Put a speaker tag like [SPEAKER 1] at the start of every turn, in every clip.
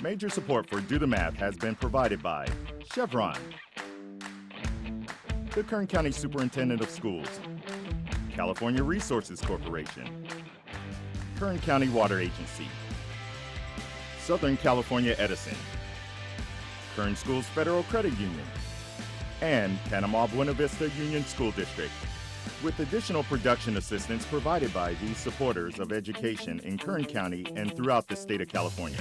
[SPEAKER 1] Major support for Do the Math has been provided by Chevron, the Kern County Superintendent of Schools, California Resources Corporation, Kern County Water Agency, Southern California Edison, Kern Schools Federal Credit Union, and Panama Buena Vista Union School District, with additional production assistance provided by these supporters of education in Kern County and throughout the state of California.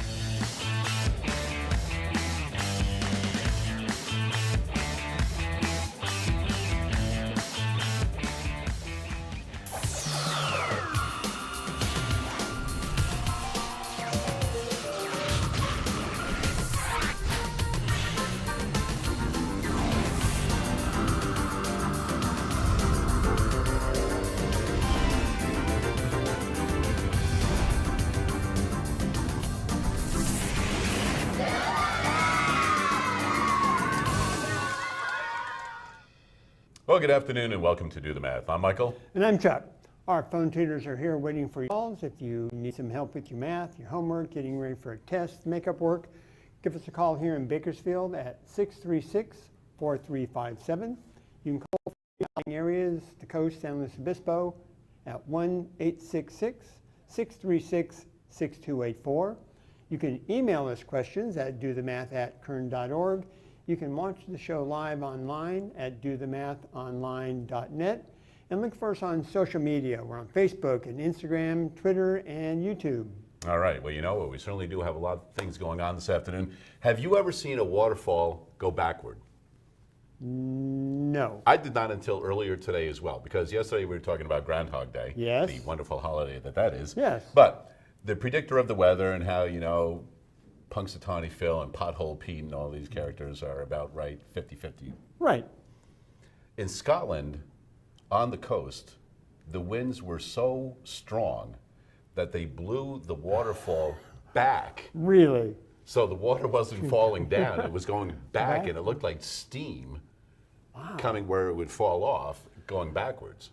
[SPEAKER 2] Well, good afternoon and welcome to Do the Math. I'm Michael.
[SPEAKER 3] And I'm Chuck. Our phone tutors are here waiting for your calls. If you need some help with your math, your homework, getting ready for a test, makeup work, give us a call here in Bakersfield at 636-4357. You can call from areas, the coast, San Luis Obispo at 1-866-636-6284. You can email us questions at dothemath@kern.org. You can watch the show live online at dothemathonline.net and look for us on social media. We're on Facebook and Instagram, Twitter, and YouTube.
[SPEAKER 2] All right. Well, you know what? We certainly do have a lot of things going on this afternoon. Have you ever seen a waterfall go backward?
[SPEAKER 3] No.
[SPEAKER 2] I did not until earlier today as well, because yesterday we were talking about Groundhog Day.
[SPEAKER 3] Yes.
[SPEAKER 2] The wonderful holiday that is.
[SPEAKER 3] Yes.
[SPEAKER 2] But the predictor of the weather and how, Punxsutawney Phil and Pothole Pete and all these characters are about right 50-50.
[SPEAKER 3] Right.
[SPEAKER 2] In Scotland, on the coast, the winds were so strong that they blew the waterfall back.
[SPEAKER 3] Really?
[SPEAKER 2] So the water wasn't falling down, it was going back, and it looked like steam coming where it would fall off, going backwards.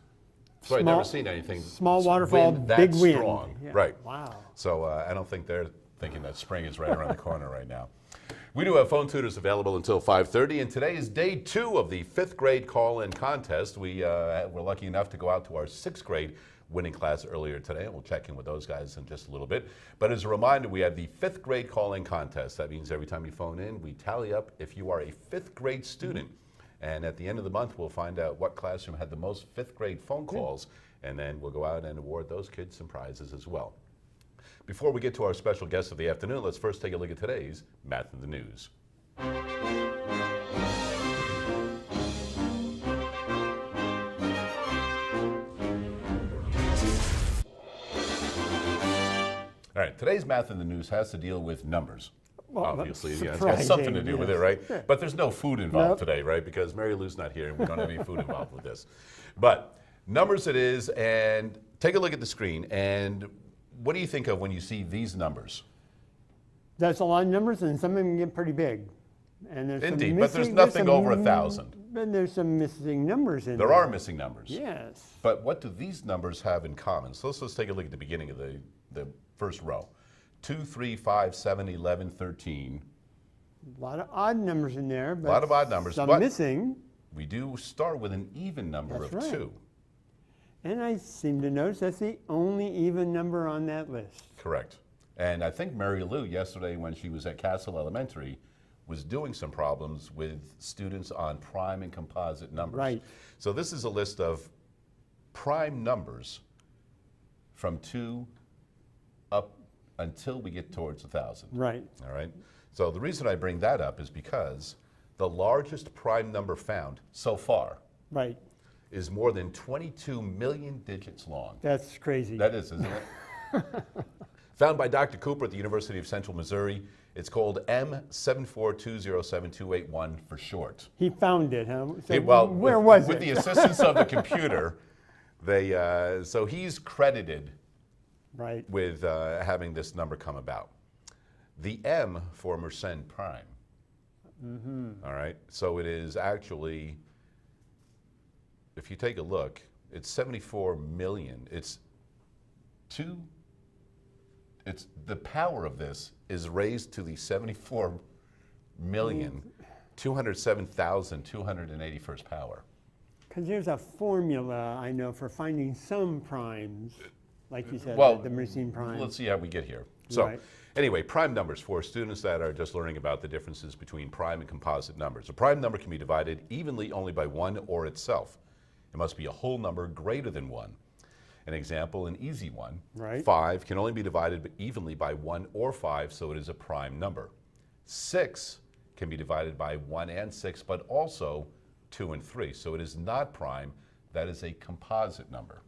[SPEAKER 2] So I'd never seen anything.
[SPEAKER 3] Small waterfall,
[SPEAKER 2] that
[SPEAKER 3] big wind.
[SPEAKER 2] Strong.
[SPEAKER 3] Yeah.
[SPEAKER 2] Right.
[SPEAKER 3] Wow.
[SPEAKER 2] So I don't think they're thinking that spring is right around the corner right now. We do have phone tutors available until 5:30, and today is day 2 of the 5th grade call-in contest. We were lucky enough to go out to our 6th grade winning class earlier today, and we'll check in with those guys in just a little bit. But as a reminder, we have the 5th grade call-in contest. That means every time you phone in, we tally up if you are a 5th grade student. And at the end of the month, we'll find out what classroom had the most 5th grade phone calls, and then we'll go out and award those kids some prizes as well. Before we get to our special guest of the afternoon, let's first take a look at today's Math in the News. All right, today's Math in the News has to deal with numbers.
[SPEAKER 3] Well,
[SPEAKER 2] obviously, it's got something to do with it, right?
[SPEAKER 3] Sure.
[SPEAKER 2] But there's no food involved
[SPEAKER 3] Nope.
[SPEAKER 2] today, right? Because Mary Lou's not here and we don't have any food involved with this. But numbers it is, and take a look at the screen, and what do you think of when you see these numbers?
[SPEAKER 3] That's a lot of numbers, and some of them get pretty big. And there's
[SPEAKER 2] Indeed,
[SPEAKER 3] some
[SPEAKER 2] but there's
[SPEAKER 3] missing,
[SPEAKER 2] nothing over 1,000.
[SPEAKER 3] But there's some missing numbers in there.
[SPEAKER 2] There are missing numbers.
[SPEAKER 3] Yes.
[SPEAKER 2] But what do these numbers have in common? So let's take a look at the beginning of the first row. 2, 3, 5, 7, 11, 13.
[SPEAKER 3] A lot of odd numbers in there. But
[SPEAKER 2] A lot of odd numbers,
[SPEAKER 3] some
[SPEAKER 2] but
[SPEAKER 3] missing.
[SPEAKER 2] we do start with an even number
[SPEAKER 3] That's
[SPEAKER 2] of
[SPEAKER 3] right.
[SPEAKER 2] 2.
[SPEAKER 3] And I seem to notice that's the only even number on that list.
[SPEAKER 2] Correct. And I think Mary Lou yesterday when she was at Castle Elementary was doing some problems with students on prime and composite numbers.
[SPEAKER 3] Right.
[SPEAKER 2] So this is a list of prime numbers from 2 up until we get towards 1,000.
[SPEAKER 3] Right.
[SPEAKER 2] All right. So the reason I bring that up is because the largest prime number found so far
[SPEAKER 3] Right.
[SPEAKER 2] is more than 22 million digits long.
[SPEAKER 3] That's crazy.
[SPEAKER 2] That is, isn't it? Found by Dr. Cooper at the University of Central Missouri. It's called M7420721 for short.
[SPEAKER 3] He found it, huh? So where
[SPEAKER 2] with,
[SPEAKER 3] was
[SPEAKER 2] with
[SPEAKER 3] it?
[SPEAKER 2] the assistance of the computer, so he's credited
[SPEAKER 3] Right.
[SPEAKER 2] with having this number come about. The M for Mersenne prime. All right, so it is actually, if you take a look, it's 74 million. It's It's the power of this is raised to the 74,207,281st power.
[SPEAKER 3] Because there's a formula, I know, for finding some primes, like you said,
[SPEAKER 2] Well,
[SPEAKER 3] the Racine prime.
[SPEAKER 2] Let's see how we get here. So,
[SPEAKER 3] Right.
[SPEAKER 2] anyway, prime numbers for students that are just learning about the differences between prime and composite numbers. A prime number can be divided evenly only by 1 or itself. It must be a whole number greater than 1. An example, an easy one.
[SPEAKER 3] Right.
[SPEAKER 2] 5 can only be divided evenly by 1 or 5, so it is a prime number. 6 can be divided by 1 and 6, but also 2 and 3, so it is not prime. That is a composite number.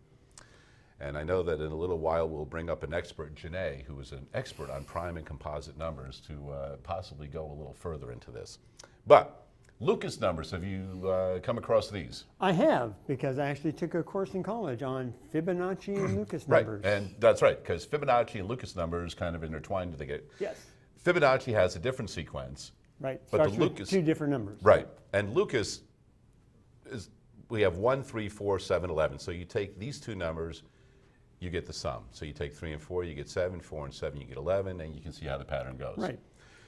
[SPEAKER 2] And I know that in a little while we'll bring up an expert, Janae, who is an expert on prime and composite numbers, to possibly go a little further into this. But Lucas numbers, have you come across these?
[SPEAKER 3] I have, because I actually took a course in college on Fibonacci and Lucas numbers.
[SPEAKER 2] Right, and that's right, because Fibonacci and Lucas numbers kind of intertwined.
[SPEAKER 3] Yes,
[SPEAKER 2] Fibonacci has a different sequence.
[SPEAKER 3] right.
[SPEAKER 2] But the
[SPEAKER 3] Starts with
[SPEAKER 2] Lucas-
[SPEAKER 3] 2 different numbers.
[SPEAKER 2] Right, and Lucas is, we have 1, 3, 4, 7, 11. So you take these two numbers, you get the sum. So you take 3 and 4, you get 7, 4 and 7, you get 11, and you can see how the pattern goes.
[SPEAKER 3] Right.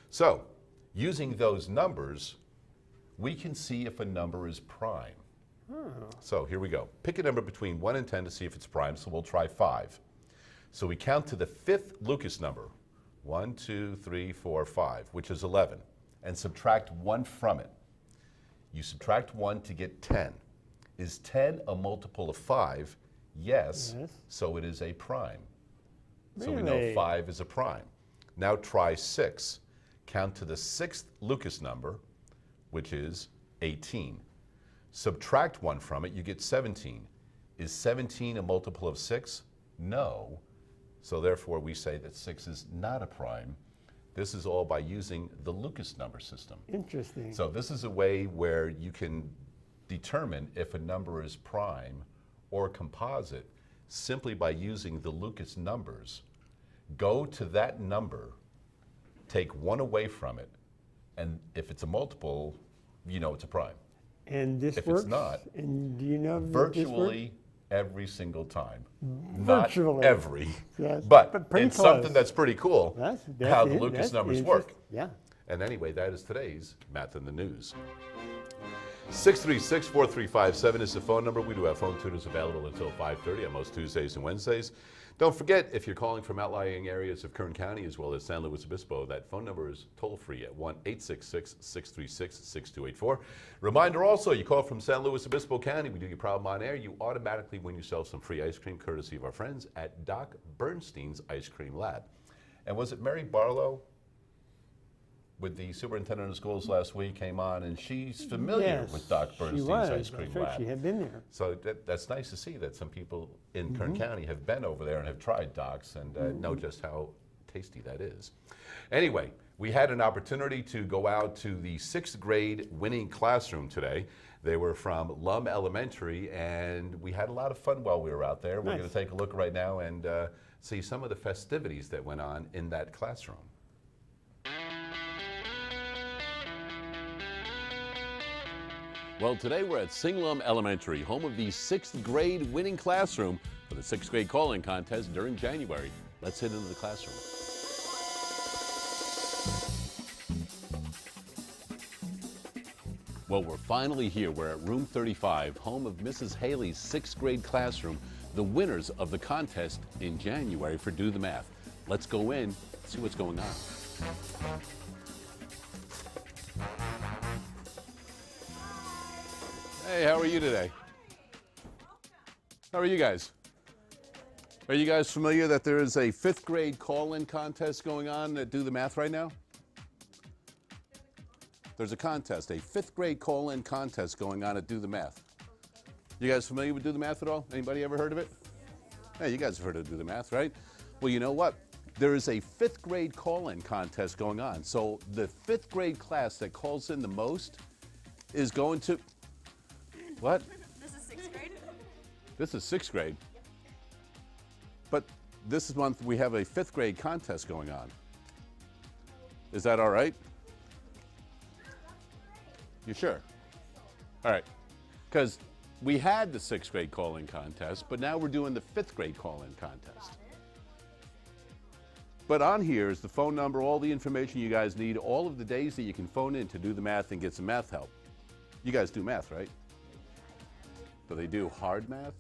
[SPEAKER 2] So, using those numbers, we can see if a number is prime. So here we go. Pick a number between 1 and 10 to see if it's prime, so we'll try 5. So we count to the 5th Lucas number, 1, 2, 3, 4, 5, which is 11, and subtract 1 from it. You subtract 1 to get 10. Is 10 a multiple of 5? Yes.
[SPEAKER 3] Yes.
[SPEAKER 2] So it is a prime. So we know
[SPEAKER 3] Really?
[SPEAKER 2] 5 is a prime. Now try 6. Count to the 6th Lucas number, which is 18. Subtract 1 from it, you get 17. Is 17 a multiple of 6? No. So therefore we say that 6 is not a prime. This is all by using the Lucas number system.
[SPEAKER 3] Interesting.
[SPEAKER 2] So this is a way where you can determine if a number is prime or composite simply by using the Lucas numbers. Go to that number, take 1 away from it, and if it's a multiple, you know it's a prime.
[SPEAKER 3] And this
[SPEAKER 2] If
[SPEAKER 3] works?
[SPEAKER 2] it's not,
[SPEAKER 3] And do you know if this works?
[SPEAKER 2] virtually every single time.
[SPEAKER 3] Virtually.
[SPEAKER 2] Not every,
[SPEAKER 3] Yes,
[SPEAKER 2] but
[SPEAKER 3] but pretty
[SPEAKER 2] it's something
[SPEAKER 3] close.
[SPEAKER 2] that's pretty cool
[SPEAKER 3] That's
[SPEAKER 2] how the
[SPEAKER 3] it.
[SPEAKER 2] Lucas
[SPEAKER 3] That's
[SPEAKER 2] numbers
[SPEAKER 3] interest-
[SPEAKER 2] work.
[SPEAKER 3] Yeah.
[SPEAKER 2] And anyway, that is today's Math in the News. 636-4357 is the phone number. We do have phone tutors available until 5:30 on most Tuesdays and Wednesdays. Don't forget, if you're calling from outlying areas of Kern County as well as San Luis Obispo, that phone number is toll-free at 1-866-636-6284. Reminder also, you call from San Luis Obispo County, we do your problem on air, you automatically win yourself some free ice cream courtesy of our friends at Doc Bernstein's Ice Cream Lab. And was it Mary Barlow with the superintendent of schools last week came on, and she's familiar
[SPEAKER 3] Yes,
[SPEAKER 2] with Doc
[SPEAKER 3] she
[SPEAKER 2] Bernstein's
[SPEAKER 3] was.
[SPEAKER 2] Ice Cream
[SPEAKER 3] That's right.
[SPEAKER 2] Lab.
[SPEAKER 3] She had been there.
[SPEAKER 2] So that's nice to see that some people in Kern County have been over there and have tried Doc's and know just how tasty that is. Anyway, we had an opportunity to go out to the 6th grade winning classroom today. They were from Lum Elementary, and we had a lot of fun while we were out there. We're
[SPEAKER 3] Nice.
[SPEAKER 2] going to take a look right now and see some of the festivities that went on in that classroom. Well, today we're at Singlum Elementary, home of the 6th grade winning classroom for the 6th grade call-in contest during January. Let's head into the classroom. Well, we're finally here. We're at room 35, home of Mrs. Haley's 6th grade classroom, the winners of the contest in January for Do the Math. Let's go in, see what's going on. Hey, how are you today? How are you guys? Are you guys familiar that there is a 5th grade call-in contest going on at Do the Math right now? There's a contest, a 5th grade call-in contest going on at Do the Math. You guys familiar with Do the Math at all? Anybody ever heard of it? Hey, you guys have heard of Do the Math, right? Well, you know what? There is a 5th grade call-in contest going on. So the 5th grade class that calls in the most is going to... What?
[SPEAKER 4] This is 6th grade?
[SPEAKER 2] This is 6th grade. But this month we have a 5th grade contest going on. Is that all right? You sure? All right. Because we had the 6th grade call-in contest, but now we're doing the 5th grade call-in contest. But on here is the phone number, all the information you guys need, all of the days that you can phone in to do the math and get some math help. You guys do math, right? Do they do hard math?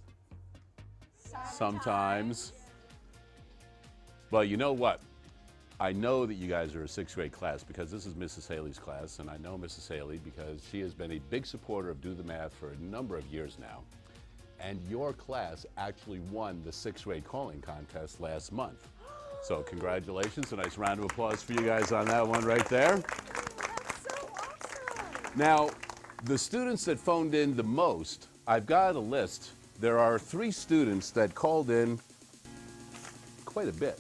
[SPEAKER 2] Sometimes. Well, you know what? I know that you guys are a 6th grade class because this is Mrs. Haley's class, and I know Mrs. Haley because she has been a big supporter of Do the Math for a number of years now. And your class actually won the 6th grade calling contest last month. So congratulations, a nice round of applause for you guys on that one right there.
[SPEAKER 4] That's so awesome.
[SPEAKER 2] Now, the students that phoned in the most, I've got a list. There are 3 students that called in quite a bit.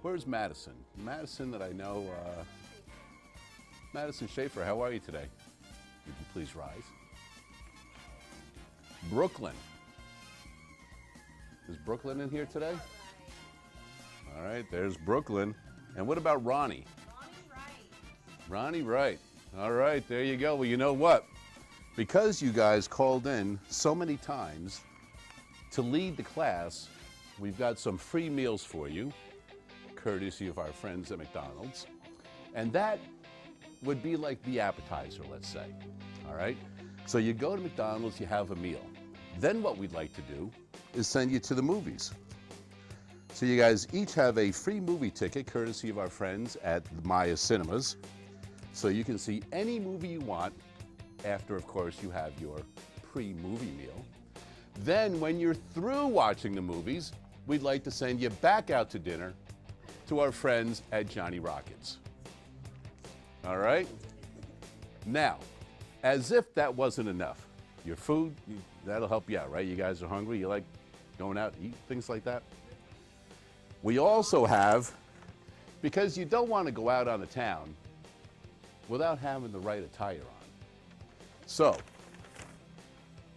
[SPEAKER 2] Where's Madison? Madison that I know, Madison Schaefer, how are you today? Would you please rise? Brooklyn. Is Brooklyn in here today? All right, there's Brooklyn. And what about Ronnie? Ronnie Wright. All right, there you go. Well, you know what? Because you guys called in so many times to lead the class, we've got some free meals for you, courtesy of our friends at McDonald's. And that would be like the appetizer, let's say. All right? So you go to McDonald's, you have a meal. Then what we'd like to do is send you to the movies. So you guys each have a free movie ticket, courtesy of our friends at the Maya Cinemas. So you can see any movie you want after, of course, you have your pre-movie meal. Then when you're through watching the movies, we'd like to send you back out to dinner to our friends at Johnny Rockets. All right? Now, as if that wasn't enough, your food, that'll help you out, right? You guys are hungry, you like going out to eat, things like that? We also have, because you don't want to go out on the town without having the right attire on. So,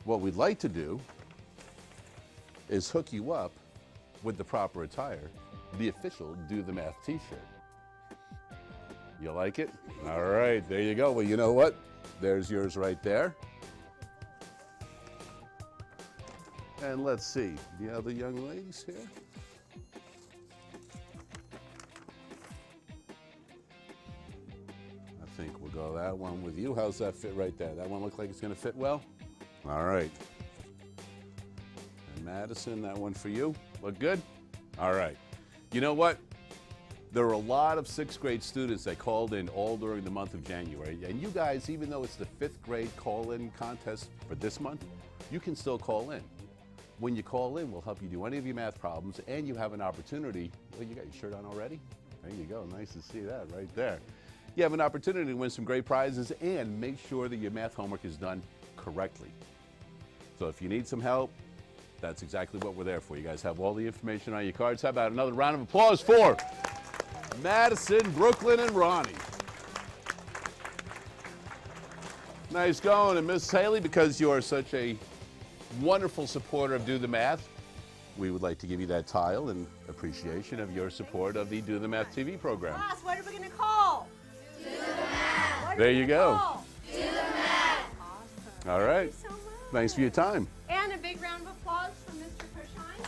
[SPEAKER 2] what we'd like to do is hook you up with the proper attire, the official Do the Math t-shirt. You like it? All right, there you go. Well, you know what? There's yours right there. And let's see, the other young ladies here. I think we'll go that one with you. How's that fit right there? That one look like it's gonna fit well? All right. And Madison, that one for you. Look good? All right. You know what? There are a lot of 6th grade students that called in all during the month of January. And you guys, even though it's the 5th grade call-in contest for this month, you can still call in. When you call in, we'll help you do any of your math problems, and you have an opportunity. Well, you got your shirt on already? There you go. Nice to see that right there. You have an opportunity to win some great prizes and make sure that your math homework is done correctly. So if you need some help, that's exactly what we're there for. You guys have all the information on your cards. How about another round of applause for Madison, Brooklyn, and Ronnie. Nice going. And Miss Haley, because you are such a wonderful supporter of Do the Math, we would like to give you that tile in appreciation of your support of the Do the Math TV program.
[SPEAKER 4] Class, what are we going to call? Do the Math. What are
[SPEAKER 2] There
[SPEAKER 4] we
[SPEAKER 2] you
[SPEAKER 4] gonna
[SPEAKER 2] go.
[SPEAKER 4] call? Do the Math. Awesome.
[SPEAKER 2] All right.
[SPEAKER 4] Thank you so much.
[SPEAKER 2] Thanks for your time.
[SPEAKER 4] And a big round of applause for Mr. Cushine.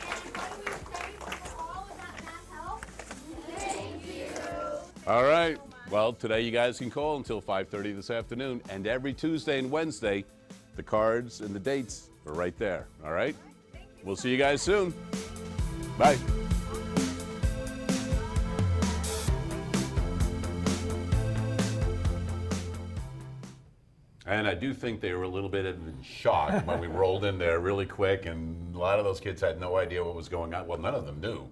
[SPEAKER 4] And what do we say for all of that math help? Thank you.
[SPEAKER 2] All right. Well, today you guys can call until 5:30 this afternoon, and every Tuesday and Wednesday, the cards and the dates are right there. All right? We'll see you guys soon. Bye. And I do think they were a little bit in shock when we rolled in there really quick, and a lot of those kids had no idea what was going on. Well, none of them knew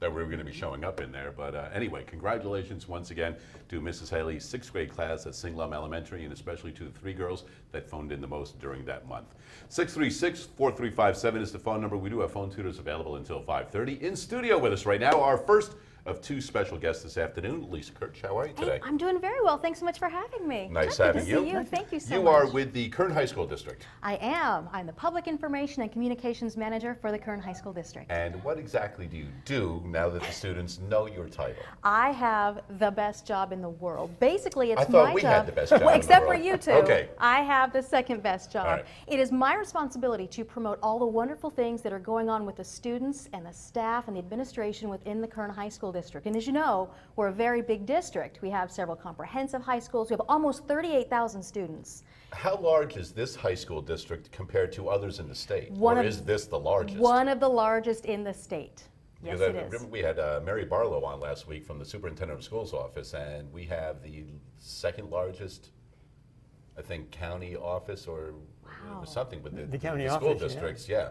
[SPEAKER 2] that we were going to be showing up in there. But anyway, congratulations once again to Mrs. Haley's 6th grade class at Singlum Elementary, and especially to the 3 girls that phoned in the most during that month. 636-4357 is the phone number. We do have phone tutors available until 5:30. In studio with us right now, our first of two special guests this afternoon. Lisa Kirch, how are you today?
[SPEAKER 5] Hey, I'm doing very well. Thanks so much for having me.
[SPEAKER 2] Nice
[SPEAKER 5] Good
[SPEAKER 2] having
[SPEAKER 5] to
[SPEAKER 2] you.
[SPEAKER 5] see you. Thank you so
[SPEAKER 2] You
[SPEAKER 5] much.
[SPEAKER 2] are with the Kern High School District.
[SPEAKER 5] I am. I'm the Public Information and Communications Manager for the Kern High School District.
[SPEAKER 2] And what exactly do you do now that the students know your title?
[SPEAKER 5] I have the best job in the world. Basically, it's
[SPEAKER 2] I thought
[SPEAKER 5] my
[SPEAKER 2] we
[SPEAKER 5] job.
[SPEAKER 2] had the best job in the
[SPEAKER 5] except for
[SPEAKER 2] world.
[SPEAKER 5] you two.
[SPEAKER 2] Okay.
[SPEAKER 5] I have the second best job.
[SPEAKER 2] All right.
[SPEAKER 5] It is my responsibility to promote all the wonderful things that are going on with the students and the staff and the administration within the Kern High School District. And as you know, we're a very big district. We have several comprehensive high schools. We have almost 38,000 students.
[SPEAKER 2] How large is this high school district compared to others in the state?
[SPEAKER 5] One
[SPEAKER 2] or
[SPEAKER 5] of-
[SPEAKER 2] is this the largest?
[SPEAKER 5] One of the largest in the state. Yes,
[SPEAKER 2] Because I
[SPEAKER 5] it is.
[SPEAKER 2] remember we had Mary Barlow on last week from the Superintendent of Schools office, and we have the second largest, I think, county office or it was something with
[SPEAKER 3] The county
[SPEAKER 2] school
[SPEAKER 3] office, yeah.
[SPEAKER 2] districts, yeah.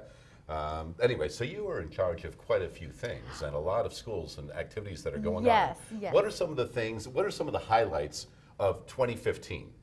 [SPEAKER 2] Anyway, so you are in charge of quite a few things and a lot of schools and activities that are going
[SPEAKER 5] Yes,
[SPEAKER 2] on.
[SPEAKER 5] yes.
[SPEAKER 2] What are some of the things, what are some of the highlights of 2015,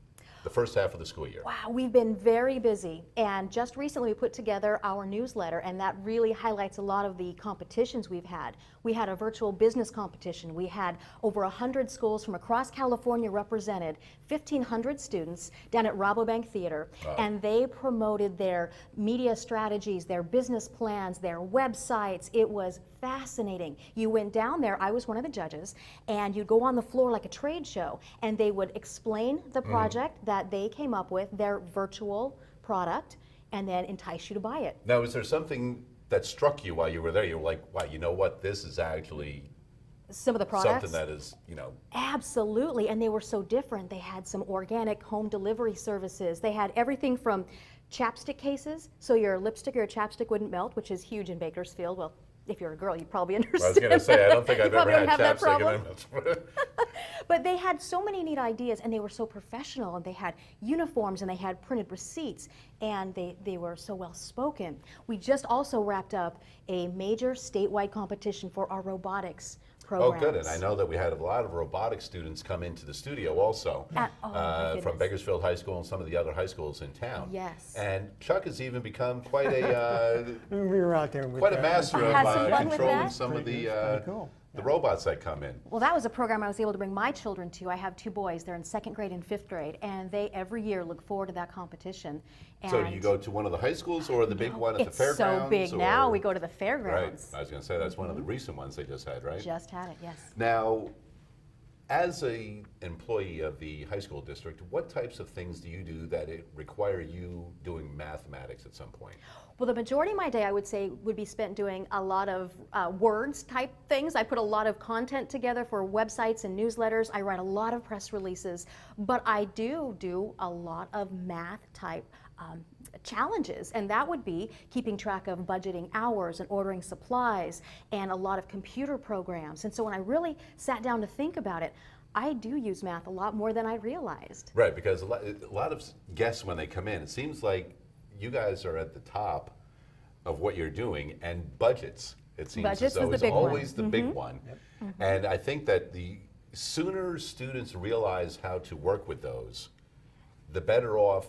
[SPEAKER 2] the first half of the school year?
[SPEAKER 5] Wow, we've been very busy, and just recently we put together our newsletter, and that really highlights a lot of the competitions we've had. We had a virtual business competition. We had over 100 schools from across California represented, 1,500 students down at Rabobank Theater, and they promoted their media strategies, their business plans, their websites. It was fascinating. You went down there, I was one of the judges, and you'd go on the floor like a trade show, and they would explain the project that they came up with, their virtual product, and then entice you to buy it.
[SPEAKER 2] Now, is there something that struck you while you were there? You were like, wow, you know what? This is actually
[SPEAKER 5] Some of the products.
[SPEAKER 2] something that is,
[SPEAKER 5] Absolutely, and they were so different. They had some organic home delivery services. They had everything from chapstick cases, so your lipstick or your chapstick wouldn't melt, which is huge in Bakersfield. Well, if you're a girl, you probably understand.
[SPEAKER 2] I was going to say, I don't think
[SPEAKER 5] You
[SPEAKER 2] I've ever
[SPEAKER 5] probably don't
[SPEAKER 2] had
[SPEAKER 5] have that
[SPEAKER 2] chapstick.
[SPEAKER 5] problem. But they had so many neat ideas, and they were so professional, and they had uniforms, and they had printed receipts, and they were so well spoken. We just also wrapped up a major statewide competition for our robotics
[SPEAKER 2] Oh,
[SPEAKER 5] programs.
[SPEAKER 2] good. And I know that we had a lot of robotics students come into the studio also
[SPEAKER 5] Oh, my
[SPEAKER 2] from
[SPEAKER 5] goodness.
[SPEAKER 2] Bakersfield High School and some of the other high schools in town.
[SPEAKER 5] Yes.
[SPEAKER 2] And Chuck has even become quite a
[SPEAKER 3] We were out there with
[SPEAKER 2] quite a master of
[SPEAKER 5] Had some fun with
[SPEAKER 2] controlling
[SPEAKER 5] that?
[SPEAKER 2] some of
[SPEAKER 3] Pretty
[SPEAKER 2] the
[SPEAKER 3] good, pretty cool.
[SPEAKER 2] the robots that come in.
[SPEAKER 5] Well, that was a program I was able to bring my children to. I have two boys. They're in 2nd grade and 5th grade, and they every year look forward to that competition. And
[SPEAKER 2] So do you go to one of the high schools or the big one at
[SPEAKER 5] it's
[SPEAKER 2] the fairgrounds?
[SPEAKER 5] so big now.
[SPEAKER 2] or-
[SPEAKER 5] We go to the
[SPEAKER 2] Right.
[SPEAKER 5] fairgrounds.
[SPEAKER 2] I was going to say that's one of the recent ones they just had, right?
[SPEAKER 5] Just had it, yes.
[SPEAKER 2] Now, as a employee of the high school district, what types of things do you do that it require you doing mathematics at some point?
[SPEAKER 5] Well, the majority of my day, I would say, would be spent doing a lot of words type things. I put a lot of content together for websites and newsletters. I write a lot of press releases, but I do a lot of math type challenges, and that would be keeping track of budgeting hours and ordering supplies and a lot of computer programs. And so when I really sat down to think about it, I do use math a lot more than I realized.
[SPEAKER 2] Right, because a lot of guests, when they come in, it seems like you guys are at the top of what you're doing, and budgets, it seems
[SPEAKER 5] Budgets
[SPEAKER 2] as though
[SPEAKER 5] is the
[SPEAKER 2] is
[SPEAKER 5] big one.
[SPEAKER 2] always the big one. And I think that the sooner students realize how to work with those, the better off,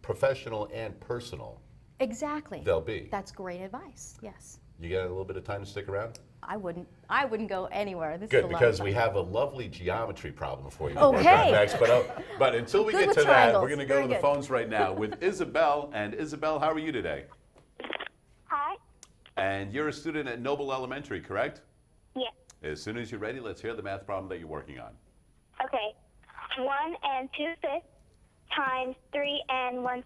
[SPEAKER 2] professional and personal,
[SPEAKER 5] Exactly.
[SPEAKER 2] they'll be.
[SPEAKER 5] That's great advice. Yes.
[SPEAKER 2] You got a little bit of time to stick around?
[SPEAKER 5] I wouldn't go anywhere. This is
[SPEAKER 2] Good,
[SPEAKER 5] a lot of
[SPEAKER 2] because
[SPEAKER 5] fun.
[SPEAKER 2] we have a lovely geometry problem for you to
[SPEAKER 5] Okay.
[SPEAKER 2] work on next. But until we
[SPEAKER 5] Good
[SPEAKER 2] get
[SPEAKER 5] with
[SPEAKER 2] to that,
[SPEAKER 5] triangles.
[SPEAKER 2] we're going to go
[SPEAKER 5] Very
[SPEAKER 2] to the
[SPEAKER 5] good.
[SPEAKER 2] phones right now with Isabel. And Isabel, how are you today?
[SPEAKER 4] Hi.
[SPEAKER 2] And you're a student at Noble Elementary, correct?
[SPEAKER 4] Yes.
[SPEAKER 2] As soon as you're ready, let's hear the math problem that you're working on.
[SPEAKER 4] Okay. 1 2/5 times 3 1/6.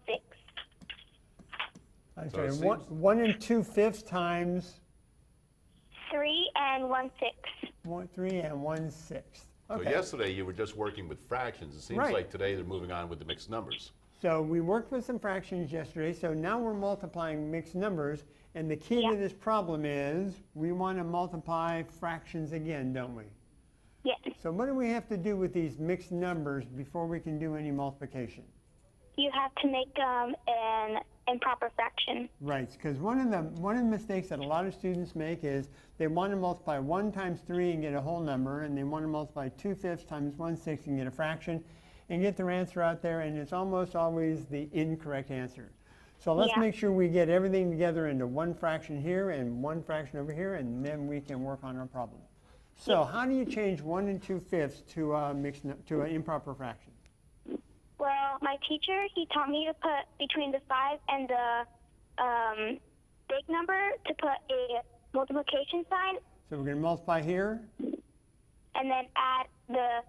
[SPEAKER 3] I'm
[SPEAKER 2] So
[SPEAKER 3] sorry,
[SPEAKER 2] it
[SPEAKER 3] one,
[SPEAKER 2] seems-
[SPEAKER 3] 1 2/5 times
[SPEAKER 4] 3 1/6.
[SPEAKER 3] 3 1/6.
[SPEAKER 2] So
[SPEAKER 3] Okay.
[SPEAKER 2] yesterday you were just working with fractions. It seems
[SPEAKER 3] Right.
[SPEAKER 2] like today they're moving on with the mixed numbers.
[SPEAKER 3] So we worked with some fractions yesterday, so now we're multiplying mixed numbers, and the key
[SPEAKER 4] Yeah.
[SPEAKER 3] to this problem is we want to multiply fractions again, don't we?
[SPEAKER 4] Yes.
[SPEAKER 3] So what do we have to do with these mixed numbers before we can do any multiplication?
[SPEAKER 4] You have to make an improper fraction.
[SPEAKER 3] Right, because one of the mistakes that a lot of students make is they want to multiply 1 times 3 and get a whole number, and they want to multiply 2/5 times 1/6 and get a fraction, and get their answer out there, and it's almost always the incorrect answer. So let's
[SPEAKER 4] Yeah.
[SPEAKER 3] make sure we get everything together into one fraction here and one fraction over here, and then we can work on our problem. So how do you change 1 2/5 to a to an improper fraction?
[SPEAKER 4] Well, my teacher, he taught me to put between the 5 and the big number to put a multiplication sign,
[SPEAKER 3] So we're going to multiply here.
[SPEAKER 4] and then add the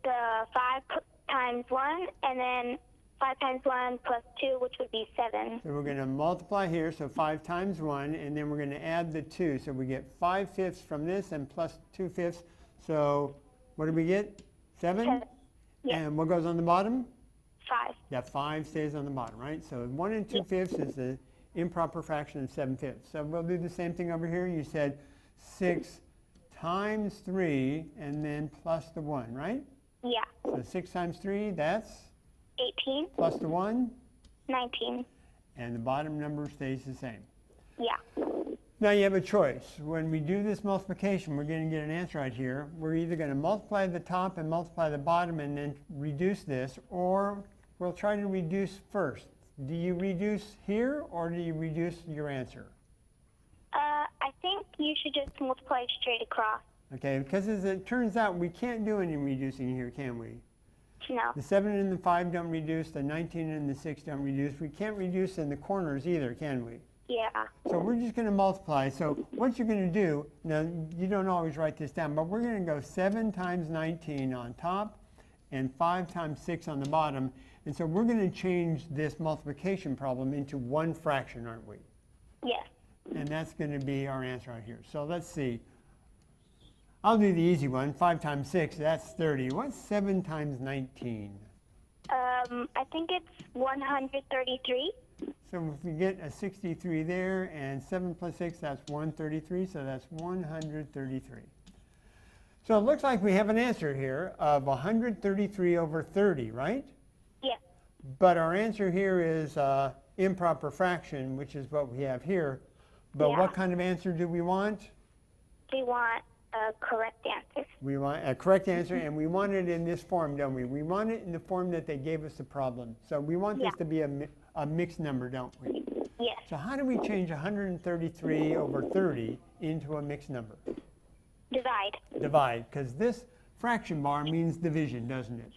[SPEAKER 4] 5 times 1, and then 5 times 1 plus 2, which would be 7.
[SPEAKER 3] So we're going to multiply here, so 5 times 1, and then we're going to add the 2. So we get 5/5 from this and plus 2/5. So what do we get? 7?
[SPEAKER 4] 7. Yeah.
[SPEAKER 3] And what goes on the bottom?
[SPEAKER 4] 5.
[SPEAKER 3] That 5 stays on the bottom, right? So 1 2/5 is the improper fraction of 7/5. So we'll do the same thing over here. You said 6 times 3 and then plus the 1, right?
[SPEAKER 4] Yeah.
[SPEAKER 3] So 6 times 3, that's
[SPEAKER 4] 18.
[SPEAKER 3] plus the 1,
[SPEAKER 4] 19.
[SPEAKER 3] and the bottom number stays the same.
[SPEAKER 4] Yeah.
[SPEAKER 3] Now you have a choice. When we do this multiplication, we're going to get an answer right here. We're either going to multiply the top and multiply the bottom and then reduce this, or we'll try to reduce first. Do you reduce here, or do you reduce your answer?
[SPEAKER 4] I think you should just multiply straight across.
[SPEAKER 3] Okay, because as it turns out, we can't do any reducing here, can we?
[SPEAKER 4] No.
[SPEAKER 3] The 7 and the 5 don't reduce, the 19 and the 6 don't reduce. We can't reduce in the corners either, can we?
[SPEAKER 4] Yeah.
[SPEAKER 3] So we're just going to multiply. So what you're going to do, now you don't always write this down, but we're going to go 7 times 19 on top and 5 times 6 on the bottom. And so we're going to change this multiplication problem into one fraction, aren't we?
[SPEAKER 4] Yes.
[SPEAKER 3] And that's going to be our answer right here. So let's see. I'll do the easy one. 5 times 6, that's 30. What's 7 times 19?
[SPEAKER 4] I think it's 133.
[SPEAKER 3] So if we get a 63 there, and 7 plus 6, that's 133, so that's 133. So it looks like we have an answer here of 133 over 30, right?
[SPEAKER 4] Yes.
[SPEAKER 3] But our answer here is improper fraction, which is what we have here. But
[SPEAKER 4] Yeah.
[SPEAKER 3] what kind of answer do we want?
[SPEAKER 4] We want a correct answer.
[SPEAKER 3] We want a correct answer, and we want it in this form, don't we? We want it in the form that they gave us the problem. So we want this
[SPEAKER 4] Yeah.
[SPEAKER 3] to be a mixed number, don't we?
[SPEAKER 4] Yes.
[SPEAKER 3] So how do we change 133 over 30 into a mixed number?
[SPEAKER 4] Divide.
[SPEAKER 3] Divide, because this fraction bar means division, doesn't it?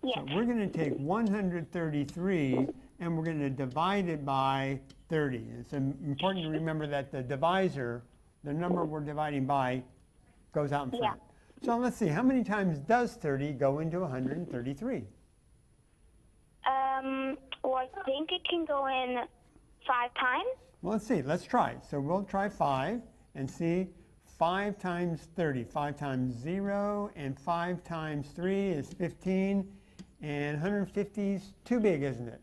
[SPEAKER 4] Yes.
[SPEAKER 3] So we're going to take 133 and we're going to divide it by 30. It's important to remember that the divisor, the number we're dividing by, goes out in front. So let's see, how many times does 30 go into 133?
[SPEAKER 4] Well, I think it can go in 5 times.
[SPEAKER 3] Well, let's see, let's try. So we'll try 5 and see 5 times 30. 5 times 0 and 5 times 3 is 15, and 150 is too big, isn't it?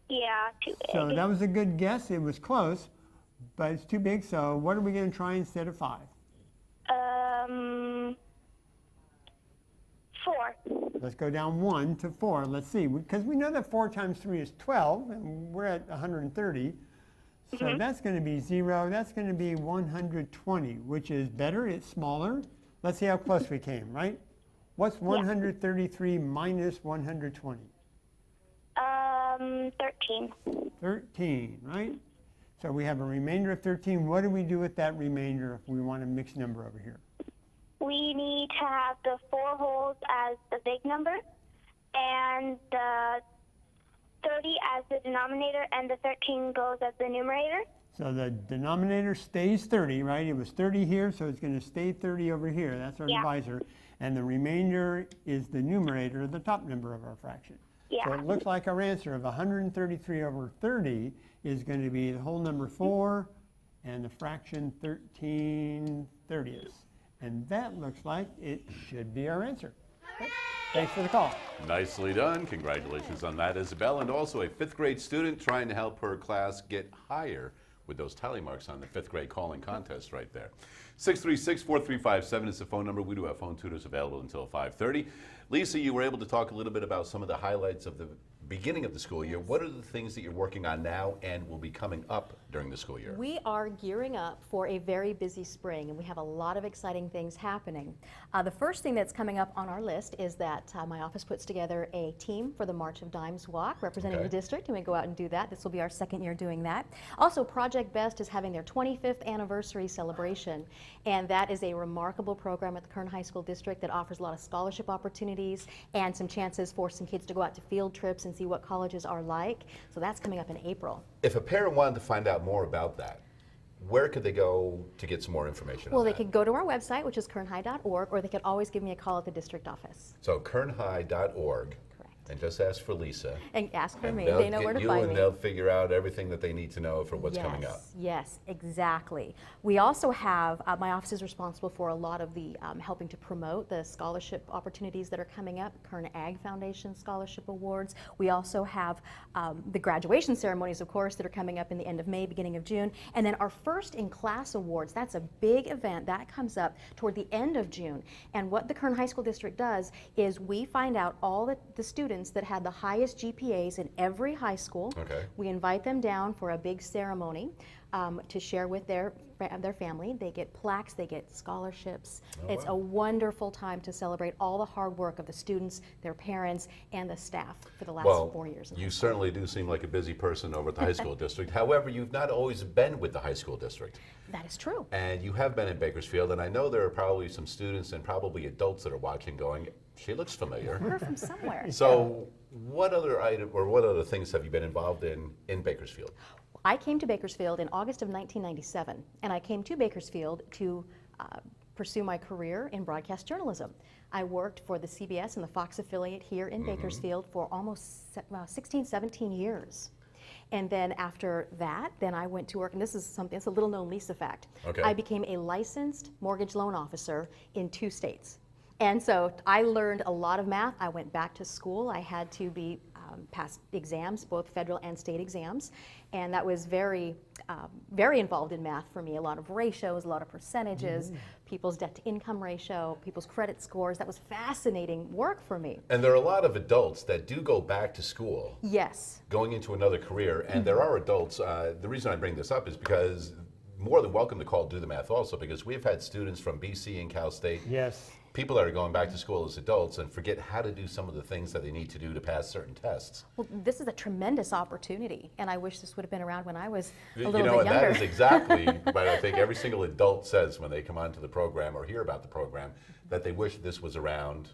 [SPEAKER 4] Yeah, too big.
[SPEAKER 3] So that was a good guess. It was close, but it's too big. So what are we going to try instead of 5?
[SPEAKER 4] 4.
[SPEAKER 3] Let's go down 1 to 4. Let's see, because we know that 4 times 3 is 12, and we're at 130. So that's going to be 0. That's going to be 120, which is better. It's smaller. Let's see how close we came, right? What's 133 minus 120?
[SPEAKER 4] 13.
[SPEAKER 3] 13, right? So we have a remainder of 13. What do we do with that remainder if we want a mixed number over here?
[SPEAKER 4] We need to have the 4 wholes as the big number, and the 30 as the denominator, and the 13 goes as the numerator.
[SPEAKER 3] So the denominator stays 30, right? It was 30 here, so it's going to stay 30 over here. That's our
[SPEAKER 4] Yeah.
[SPEAKER 3] divisor. And the remainder is the numerator, the top number of our fraction.
[SPEAKER 4] Yeah.
[SPEAKER 3] So it looks like our answer of 133 over 30 is going to be the whole number 4 and the fraction 13/30. And that looks like it should be our answer. Okay. Thanks for the call.
[SPEAKER 2] Nicely done. Congratulations on that, Isabel. And also a 5th grade student trying to help her class get higher with those tally marks on the 5th grade calling contest right there. 636-4357 is the phone number. We do have phone tutors available until 5:30. Lisa, you were able to talk a little bit about some of the highlights of the beginning of the school year. What are the things that you're working on now and will be coming up during the school year?
[SPEAKER 5] We are gearing up for a very busy spring, and we have a lot of exciting things happening. The first thing that's coming up on our list is that my office puts together a team for the March of Dimes Walk representing
[SPEAKER 2] Okay.
[SPEAKER 5] the district, and we go out and do that. This will be our second year doing that. Also, Project Best is having their 25th anniversary celebration, and that is a remarkable program at the Kern High School District that offers a lot of scholarship opportunities and some chances for some kids to go out to field trips and see what colleges are like. So that's coming up in April.
[SPEAKER 2] If a parent wanted to find out more about that, where could they go to get some more information
[SPEAKER 5] Well,
[SPEAKER 2] on
[SPEAKER 5] they
[SPEAKER 2] that?
[SPEAKER 5] could go to our website, which is kernhigh.org, or they could always give me a call at the district office.
[SPEAKER 2] So kernhigh.org,
[SPEAKER 5] Correct.
[SPEAKER 2] and just ask for Lisa.
[SPEAKER 5] And ask for
[SPEAKER 2] And
[SPEAKER 5] me.
[SPEAKER 2] they'll
[SPEAKER 5] They know
[SPEAKER 2] get
[SPEAKER 5] where to
[SPEAKER 2] you
[SPEAKER 5] find
[SPEAKER 2] and
[SPEAKER 5] me.
[SPEAKER 2] they'll figure out everything that they need to know for what's coming up.
[SPEAKER 5] Yes, exactly. We also have, my office is responsible for a lot of the helping to promote the scholarship opportunities that are coming up, Kern Ag Foundation Scholarship Awards. We also have the graduation ceremonies, of course, that are coming up in the end of May, beginning of June. And then our First in Class Awards, that's a big event. That comes up toward the end of June. And what the Kern High School District does is we find out all the students that had the highest GPAs in every high school.
[SPEAKER 2] Okay.
[SPEAKER 5] We invite them down for a big ceremony to share with their family. They get plaques, they get scholarships. It's a wonderful time to celebrate all the hard work of the students, their parents, and the staff for the last
[SPEAKER 2] Well,
[SPEAKER 5] 4 years.
[SPEAKER 2] you certainly do seem like a busy person over at the high school district. However, you've not always been with the high school district.
[SPEAKER 5] That is true.
[SPEAKER 2] And you have been in Bakersfield, and I know there are probably some students and probably adults that are watching going, she looks familiar.
[SPEAKER 5] We're from somewhere.
[SPEAKER 2] So what other item or what other things have you been involved in Bakersfield?
[SPEAKER 5] I came to Bakersfield in August of 1997, and I came to Bakersfield to pursue my career in broadcast journalism. I worked for the CBS and the Fox affiliate here in Bakersfield for almost 16, 17 years. And then after that, then I went to work, and this is something, it's a little known Lisa fact.
[SPEAKER 2] Okay.
[SPEAKER 5] I became a licensed mortgage loan officer in 2 states. And so I learned a lot of math. I went back to school. I had to pass exams, both federal and state exams. And that was very involved in math for me. A lot of ratios, a lot of percentages, people's debt to income ratio, people's credit scores. That was fascinating work for me.
[SPEAKER 2] And there are a lot of adults that do go back to school,
[SPEAKER 5] Yes.
[SPEAKER 2] going into another career, and there are adults, the reason I bring this up is because more than welcome to call Do the Math also, because we've had students from BC and Cal State,
[SPEAKER 3] Yes.
[SPEAKER 2] people that are going back to school as adults and forget how to do some of the things that they need to do to pass certain tests.
[SPEAKER 5] Well, this is a tremendous opportunity, and I wish this would have been around when I was a
[SPEAKER 2] You
[SPEAKER 5] little
[SPEAKER 2] know,
[SPEAKER 5] bit
[SPEAKER 2] and
[SPEAKER 5] younger.
[SPEAKER 2] that is exactly what I think every single adult says when they come onto the program or hear about the program, that they wish this was around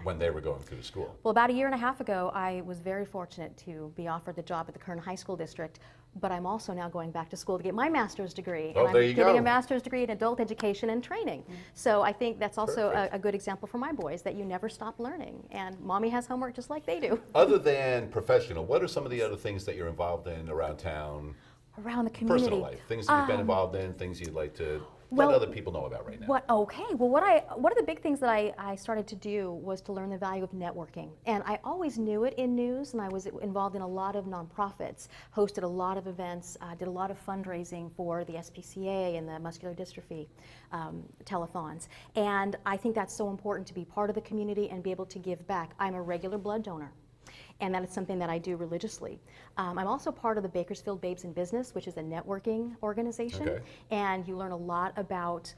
[SPEAKER 2] when they were going through school.
[SPEAKER 5] Well, about a year and a half ago, I was very fortunate to be offered the job at the Kern High School District, but I'm also now going back to school to get my master's degree.
[SPEAKER 2] Oh,
[SPEAKER 5] And I'm
[SPEAKER 2] there you
[SPEAKER 5] getting
[SPEAKER 2] go.
[SPEAKER 5] a master's degree in adult education and training. So I think that's also
[SPEAKER 2] Perfect.
[SPEAKER 5] a good example for my boys, that you never stop learning. And mommy has homework just like they do.
[SPEAKER 2] Other than professional, what are some of the other things that you're involved in around town?
[SPEAKER 5] Around the community.
[SPEAKER 2] Personal life, things that you've been involved in, things you'd like to
[SPEAKER 5] well,
[SPEAKER 2] let other people know about right now.
[SPEAKER 5] One of the big things that I started to do was to learn the value of networking. And I always knew it in news, and I was involved in a lot of nonprofits, hosted a lot of events, did a lot of fundraising for the SPCA and the muscular dystrophy telethons. And I think that's so important to be part of the community and be able to give back. I'm a regular blood donor. And that is something that I do religiously. I'm also part of the Bakersfield Babes in Business, which is a networking organization.
[SPEAKER 2] Okay.
[SPEAKER 5] And you learn a lot about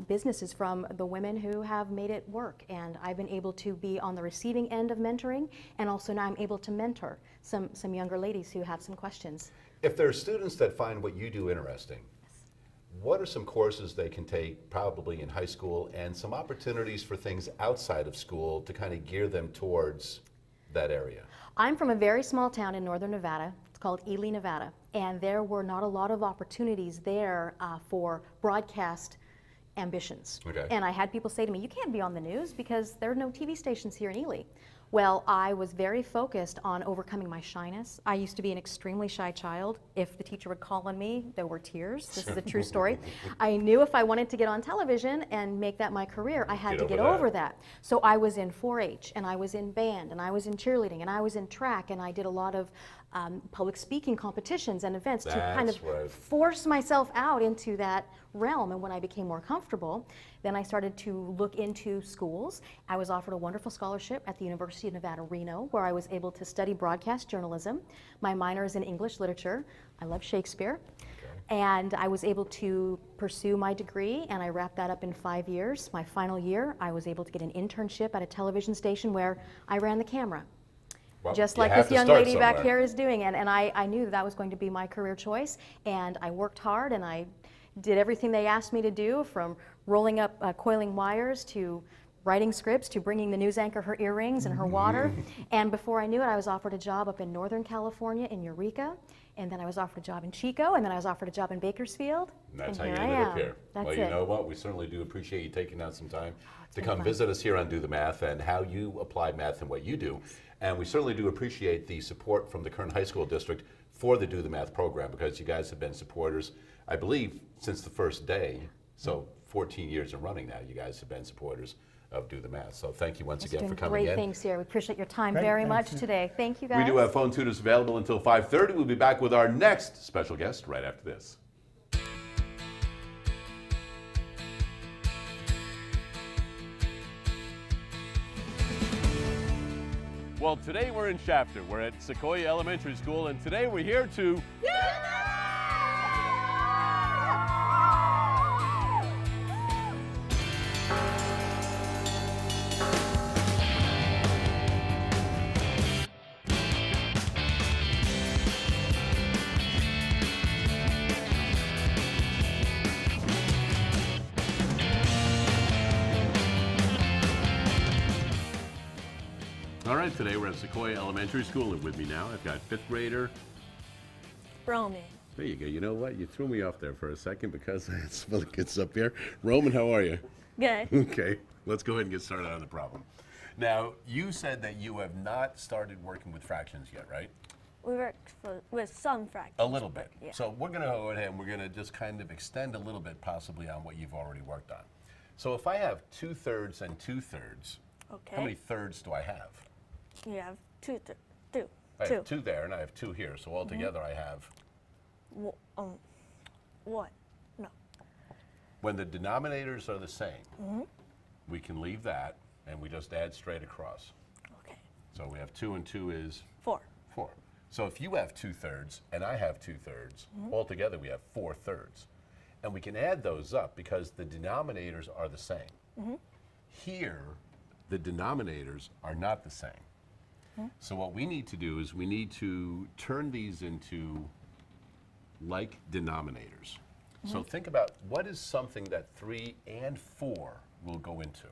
[SPEAKER 5] businesses from the women who have made it work. And I've been able to be on the receiving end of mentoring, and also now I'm able to mentor some younger ladies who have some questions.
[SPEAKER 2] If there are students that find what you do interesting, what are some courses they can take probably in high school and some opportunities for things outside of school to kind of gear them towards that area?
[SPEAKER 5] I'm from a very small town in northern Nevada. It's called Ely, Nevada. And there were not a lot of opportunities there for broadcast ambitions.
[SPEAKER 2] Okay.
[SPEAKER 5] And I had people say to me, you can't be on the news because there are no TV stations here in Ely. Well, I was very focused on overcoming my shyness. I used to be an extremely shy child. If the teacher would call on me, there were tears. This is a true story. I knew if I wanted to get on television and make that my career, I had to get over that. So I was in 4-H, and I was in band, and I was in cheerleading, and I was in track, and I did a lot of public speaking competitions and events to kind of
[SPEAKER 2] That's right.
[SPEAKER 5] force myself out into that realm. And when I became more comfortable, then I started to look into schools. I was offered a wonderful scholarship at the University of Nevada, Reno, where I was able to study broadcast journalism. My minor is in English literature. I love Shakespeare. And I was able to pursue my degree, and I wrapped that up in 5 years. My final year, I was able to get an internship at a television station where I ran the camera.
[SPEAKER 2] Well,
[SPEAKER 5] Just
[SPEAKER 2] you
[SPEAKER 5] like
[SPEAKER 2] have
[SPEAKER 5] this
[SPEAKER 2] to
[SPEAKER 5] young
[SPEAKER 2] start
[SPEAKER 5] lady back
[SPEAKER 2] somewhere.
[SPEAKER 5] here is doing. And I knew that was going to be my career choice. And I worked hard, and I did everything they asked me to do, from rolling up coiling wires to writing scripts to bringing the news anchor her earrings and her water. And before I knew it, I was offered a job up in Northern California in Eureka. And then I was offered a job in Chico. And then I was offered a job in Bakersfield.
[SPEAKER 2] And that's
[SPEAKER 5] and
[SPEAKER 2] how
[SPEAKER 5] here
[SPEAKER 2] you
[SPEAKER 5] I
[SPEAKER 2] ended up
[SPEAKER 5] am.
[SPEAKER 2] here.
[SPEAKER 5] That's
[SPEAKER 2] Well,
[SPEAKER 5] it.
[SPEAKER 2] you know what? We certainly do appreciate you taking out some time to
[SPEAKER 5] been
[SPEAKER 2] come
[SPEAKER 5] fun.
[SPEAKER 2] visit us here on Do the Math and how you apply math and what you do. And we certainly do appreciate the support from the Kern High School District for the Do the Math program, because you guys have been supporters, I believe, since the first day. So 14 years in running now, you guys have been supporters of Do the Math. So thank you once
[SPEAKER 5] It's
[SPEAKER 2] again
[SPEAKER 5] been
[SPEAKER 2] for coming
[SPEAKER 5] great
[SPEAKER 2] in.
[SPEAKER 5] things here. We appreciate your time
[SPEAKER 3] Great,
[SPEAKER 5] very
[SPEAKER 3] thanks.
[SPEAKER 5] much today. Thank you, guys.
[SPEAKER 2] We do have phone tutors available until 5:30. We'll be back with our next special guest right after this. Well, today we're in Shafter. We're at Sequoia Elementary School, and today we're here to All right, today we're at Sequoia Elementary School, and with me now I've got fifth grader.
[SPEAKER 6] Roman.
[SPEAKER 2] There you go. You know what? You threw me off there for a second because it's the kids up here. Roman, how are you?
[SPEAKER 6] Good.
[SPEAKER 2] Okay, let's go ahead and get started on the problem. Now, you said that you have not started working with fractions yet, right?
[SPEAKER 6] We worked with some fractions.
[SPEAKER 2] A little bit.
[SPEAKER 6] Yeah.
[SPEAKER 2] So we're going to go ahead and we're going to just kind of extend a little bit possibly on what you've already worked on. So if I have 2/3 and 2/3,
[SPEAKER 6] Okay.
[SPEAKER 2] how many thirds do I have?
[SPEAKER 6] You have two.
[SPEAKER 2] I have 2 there and I have 2 here, so altogether I have,
[SPEAKER 6] What? No.
[SPEAKER 2] when the denominators are the same, we can leave that and we just add straight across.
[SPEAKER 6] Okay.
[SPEAKER 2] So we have 2 and 2 is
[SPEAKER 6] 4.
[SPEAKER 2] 4. So if you have 2/3 and I have 2/3, altogether we have 4/3. And we can add those up because the denominators are the same. Here, the denominators are not the same. So what we need to do is we need to turn these into like denominators. So think about what is something that 3 and 4 will go into.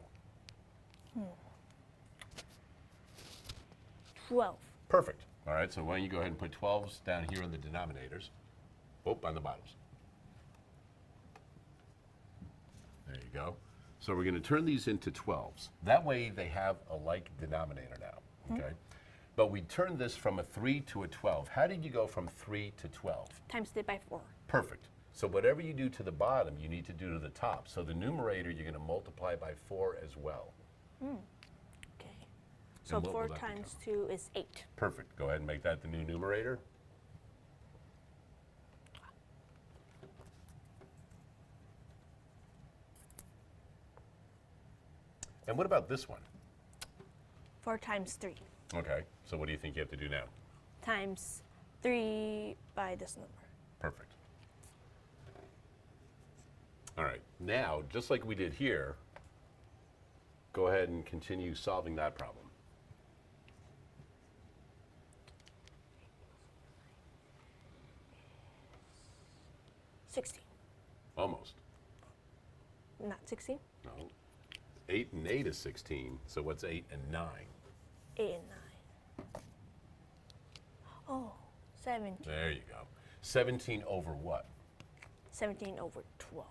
[SPEAKER 6] 12.
[SPEAKER 2] Perfect. All right, so why don't you go ahead and put 12s down here in the denominators. Oh, on the bottoms. There you go. So we're going to turn these into 12s. That way they have a like denominator now, okay? But we turned this from a 3 to a 12. How did you go from 3 to 12?
[SPEAKER 6] Times it by 4.
[SPEAKER 2] Perfect. So whatever you do to the bottom, you need to do to the top. So the numerator, you're going to multiply by 4 as well.
[SPEAKER 6] Okay. So
[SPEAKER 2] what will
[SPEAKER 6] 4
[SPEAKER 2] that
[SPEAKER 6] times 2 is 8.
[SPEAKER 2] Perfect. Go ahead and make that the new numerator. And what about this one?
[SPEAKER 6] 4 times 3.
[SPEAKER 2] Okay, so what do you think you have to do now?
[SPEAKER 6] Times 3 by this number.
[SPEAKER 2] Perfect. All right, now, just like we did here, go ahead and continue solving that problem.
[SPEAKER 6] 16.
[SPEAKER 2] Almost.
[SPEAKER 6] Not 16.
[SPEAKER 2] No. 8 and 8 is 16, so what's 8 and 9?
[SPEAKER 6] 8 and 9. Oh, 17.
[SPEAKER 2] There you go. 17 over what?
[SPEAKER 6] 17 over 12.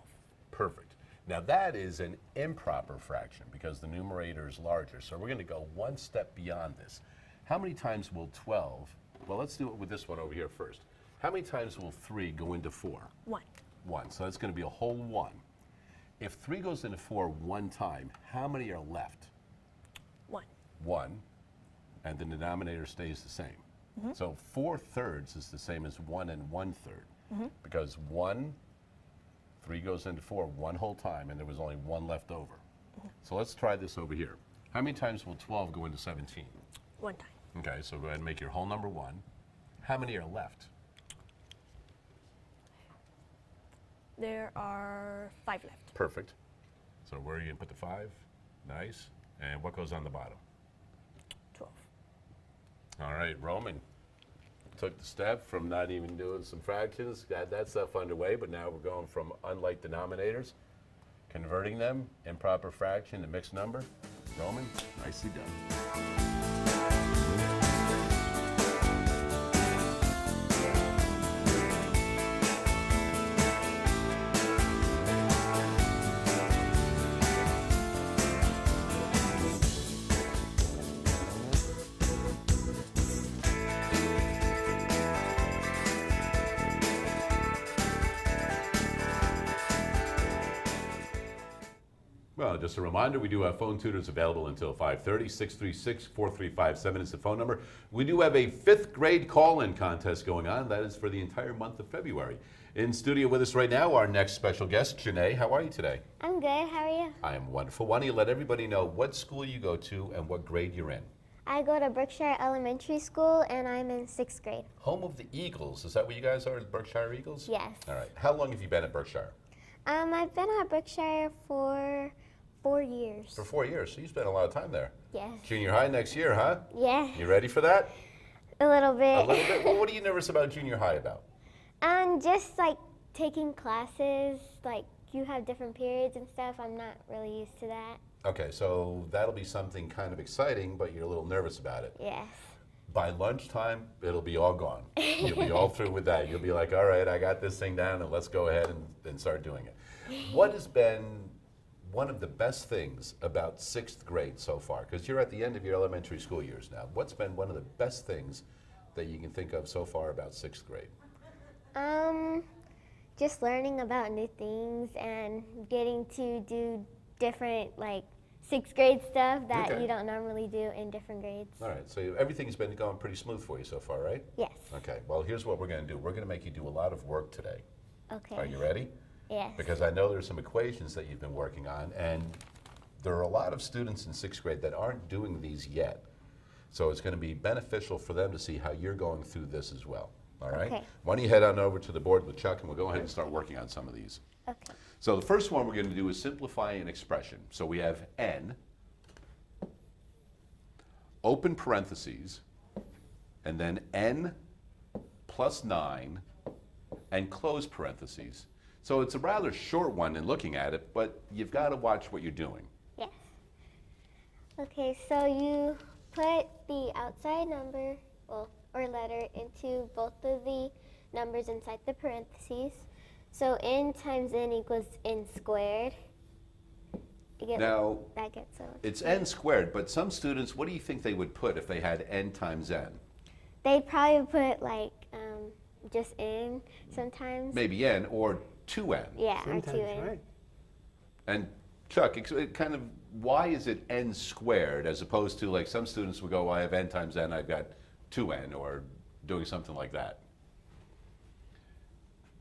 [SPEAKER 2] Perfect. Now that is an improper fraction because the numerator is larger. So we're going to go one step beyond this. How many times will 12, well, let's do it with this one over here first. How many times will 3 go into 4?
[SPEAKER 6] 1.
[SPEAKER 2] 1. So that's going to be a whole 1. If 3 goes into 4 one time, how many are left?
[SPEAKER 6] 1.
[SPEAKER 2] 1. And the denominator stays the same. So 4/3 is the same as 1 1/3. Because 3 goes into 4 one whole time, and there was only 1 left over. So let's try this over here. How many times will 12 go into 17?
[SPEAKER 6] 1 time.
[SPEAKER 2] Okay, so go ahead and make your whole number 1. How many are left?
[SPEAKER 6] There are 5 left.
[SPEAKER 2] Perfect. So where are you going to put the 5? Nice. And what goes on the bottom?
[SPEAKER 6] 12.
[SPEAKER 2] All right, Roman took the step from not even doing some fractions, got that stuff underway, but now we're going from unlike denominators, converting them in proper fraction to mixed number. Roman, nicely done. Well, just a reminder, we do have phone tutors available until 5:30. 636-4357 is the phone number. We do have a 5th grade call-in contest going on. That is for the entire month of February. In studio with us right now, our next special guest, Janae. How are you today?
[SPEAKER 7] I'm good. How are you?
[SPEAKER 2] I am wonderful. Why don't you let everybody know what school you go to and what grade you're in?
[SPEAKER 7] I go to Berkshire Elementary School and I'm in 6th grade.
[SPEAKER 2] Home of the Eagles. Is that what you guys are, the Berkshire Eagles?
[SPEAKER 7] Yes.
[SPEAKER 2] All right. How long have you been at Berkshire?
[SPEAKER 7] I've been at Berkshire for 4 years.
[SPEAKER 2] For 4 years. So you spent a lot of time there.
[SPEAKER 7] Yes.
[SPEAKER 2] Junior high next year, huh?
[SPEAKER 7] Yeah,
[SPEAKER 2] You ready for that?
[SPEAKER 7] a little bit.
[SPEAKER 2] A little bit? Well, what are you nervous about junior high about?
[SPEAKER 7] Just like taking classes, like you have different periods and stuff. I'm not really used to that.
[SPEAKER 2] Okay, so that'll be something kind of exciting, but you're a little nervous about it.
[SPEAKER 7] Yes.
[SPEAKER 2] By lunchtime, it'll be all gone. You'll be all through with that. You'll be like, all right, I got this thing down, and let's go ahead and start doing it. What has been one of the best things about 6th grade so far? Because you're at the end of your elementary school years now. What's been one of the best things that you can think of so far about 6th grade?
[SPEAKER 7] Just learning about new things and getting to do different like 6th grade stuff that
[SPEAKER 2] Okay.
[SPEAKER 7] you don't normally do in different grades.
[SPEAKER 2] All right, so everything's been going pretty smooth for you so far, right?
[SPEAKER 7] Yes.
[SPEAKER 2] Okay, well, here's what we're going to do. We're going to make you do a lot of work today.
[SPEAKER 7] Okay.
[SPEAKER 2] Are you ready?
[SPEAKER 7] Yes.
[SPEAKER 2] Because I know there's some equations that you've been working on, and there are a lot of students in 6th grade that aren't doing these yet. So it's going to be beneficial for them to see how you're going through this as well. All right?
[SPEAKER 7] Okay.
[SPEAKER 2] Why don't you head on over to the board with Chuck, and we'll go ahead and start working on some of these.
[SPEAKER 7] Okay.
[SPEAKER 2] So the first one we're going to do is simplify an expression. So we have n, open parentheses, and then n plus 9, and close parentheses. So it's a rather short one in looking at it, but you've got to watch what you're doing.
[SPEAKER 7] Yes. Okay, so you put the outside number, well, or letter into both of the numbers inside the parentheses. So n times n equals n squared. You get
[SPEAKER 2] Now,
[SPEAKER 7] that gets so much.
[SPEAKER 2] it's n squared, but some students, what do you think they would put if they had n times n?
[SPEAKER 7] They'd probably put like just n sometimes.
[SPEAKER 2] Maybe n or 2n.
[SPEAKER 7] Yeah, or
[SPEAKER 3] Sometimes,
[SPEAKER 7] 2n.
[SPEAKER 3] right?
[SPEAKER 2] And Chuck, kind of, why is it n squared as opposed to like some students would go, well, I have n times n, I've got 2n, or doing something like that?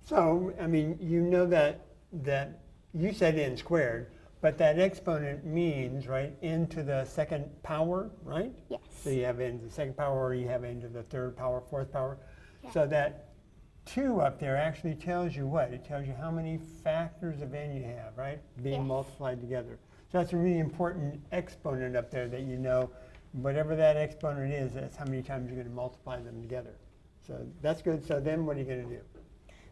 [SPEAKER 3] So, I mean, you know that you said n squared, but that exponent means, right, n to the 2nd power, right?
[SPEAKER 7] Yes.
[SPEAKER 3] So you have n to the 2nd power, or you have n to the 3rd power, 4th power.
[SPEAKER 7] Yeah.
[SPEAKER 3] So that 2 up there actually tells you what? It tells you how many factors of n you have, right? Being
[SPEAKER 7] Yes.
[SPEAKER 3] multiplied together. So that's a really important exponent up there that you know, whatever that exponent is, that's how many times you're going to multiply them together. So that's good. So then what are you going to do?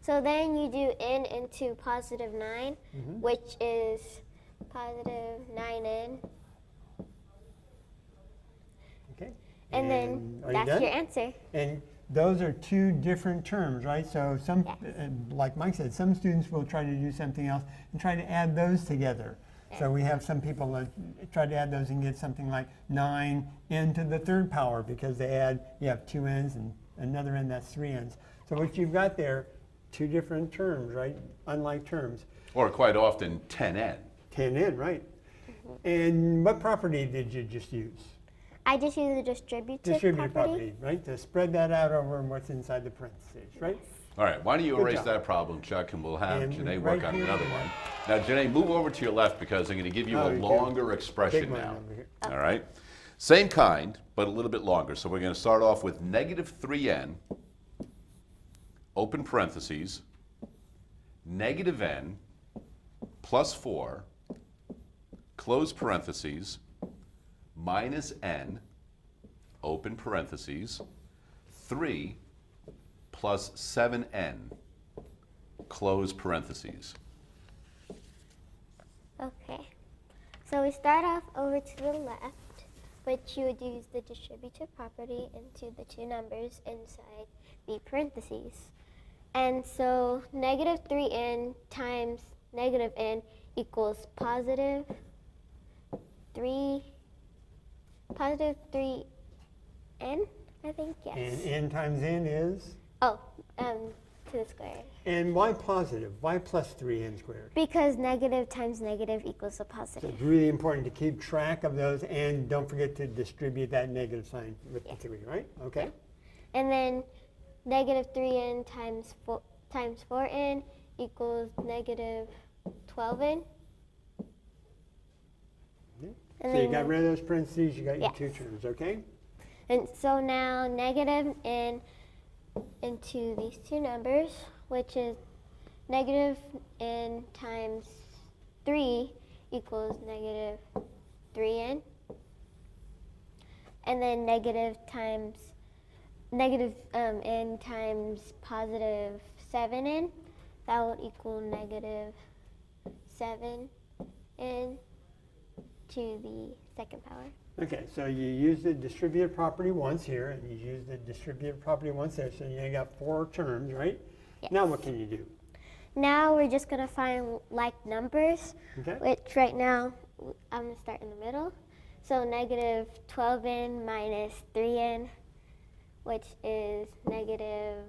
[SPEAKER 7] So then you do n into positive 9, which is positive 9n.
[SPEAKER 3] Okay.
[SPEAKER 7] And then
[SPEAKER 3] are you
[SPEAKER 7] that's
[SPEAKER 3] done?
[SPEAKER 7] your answer.
[SPEAKER 3] And those are 2 different terms, right? So some,
[SPEAKER 7] Yes.
[SPEAKER 3] like Mike said, some students will try to do something else and try to add those together. So we have some people that try to add those and get something like 9 n to the 3rd power because they add, you have 2 n's and another n, that's 3 n's. So what you've got there, 2 different terms, right? Unlike terms.
[SPEAKER 2] Or quite often 10n.
[SPEAKER 3] 10 n, right? And what property did you just use?
[SPEAKER 7] I just use the distributive property.
[SPEAKER 3] right? To spread that out over what's inside the parentheses, right?
[SPEAKER 2] All right, why don't you
[SPEAKER 3] Good
[SPEAKER 2] erase
[SPEAKER 3] job.
[SPEAKER 2] that problem, Chuck, and we'll have
[SPEAKER 3] And
[SPEAKER 2] Janae
[SPEAKER 3] right
[SPEAKER 2] work on
[SPEAKER 3] here.
[SPEAKER 2] another one. Now, Janae, move over to your left because I'm going to give you
[SPEAKER 3] Oh,
[SPEAKER 2] a
[SPEAKER 3] you do.
[SPEAKER 2] longer
[SPEAKER 3] Big
[SPEAKER 2] expression
[SPEAKER 3] one
[SPEAKER 2] now.
[SPEAKER 3] over here.
[SPEAKER 2] All right? Same kind, but a little bit longer. So we're going to start off with negative 3n, open parentheses, negative n, plus 4, close parentheses, minus n, open parentheses, 3 plus 7n, close parentheses.
[SPEAKER 7] Okay. So we start off over to the left, which you would use the distributive property into the two numbers inside the parentheses. And so negative 3n times negative n equals positive 3n, I think, yes.
[SPEAKER 3] And n times n is?
[SPEAKER 7] Oh, to the square.
[SPEAKER 3] And why positive? Why plus 3n squared?
[SPEAKER 7] Because negative times negative equals a
[SPEAKER 3] So
[SPEAKER 7] positive.
[SPEAKER 3] it's really important to keep track of those, and don't forget to distribute that negative sign with
[SPEAKER 7] Yeah.
[SPEAKER 3] the 3, right? Okay.
[SPEAKER 7] And then negative 3n times 4n equals negative 12n. And
[SPEAKER 3] So you
[SPEAKER 7] then
[SPEAKER 3] got rid of those parentheses, you got your
[SPEAKER 7] Yes.
[SPEAKER 3] two terms, okay?
[SPEAKER 7] And so now negative n into these two numbers, which is negative n times 3 equals negative 3n. And then negative n times positive 7n, that would equal negative 7n to the second power.
[SPEAKER 3] Okay, so you use the distributive property once here, and you use the distributive property once there, so you got 4 terms, right?
[SPEAKER 7] Yes.
[SPEAKER 3] Now what can you do?
[SPEAKER 7] Now we're just gonna find like numbers,
[SPEAKER 3] Okay.
[SPEAKER 7] which right now I'm gonna start in the middle. So negative 12n minus 3n, which is negative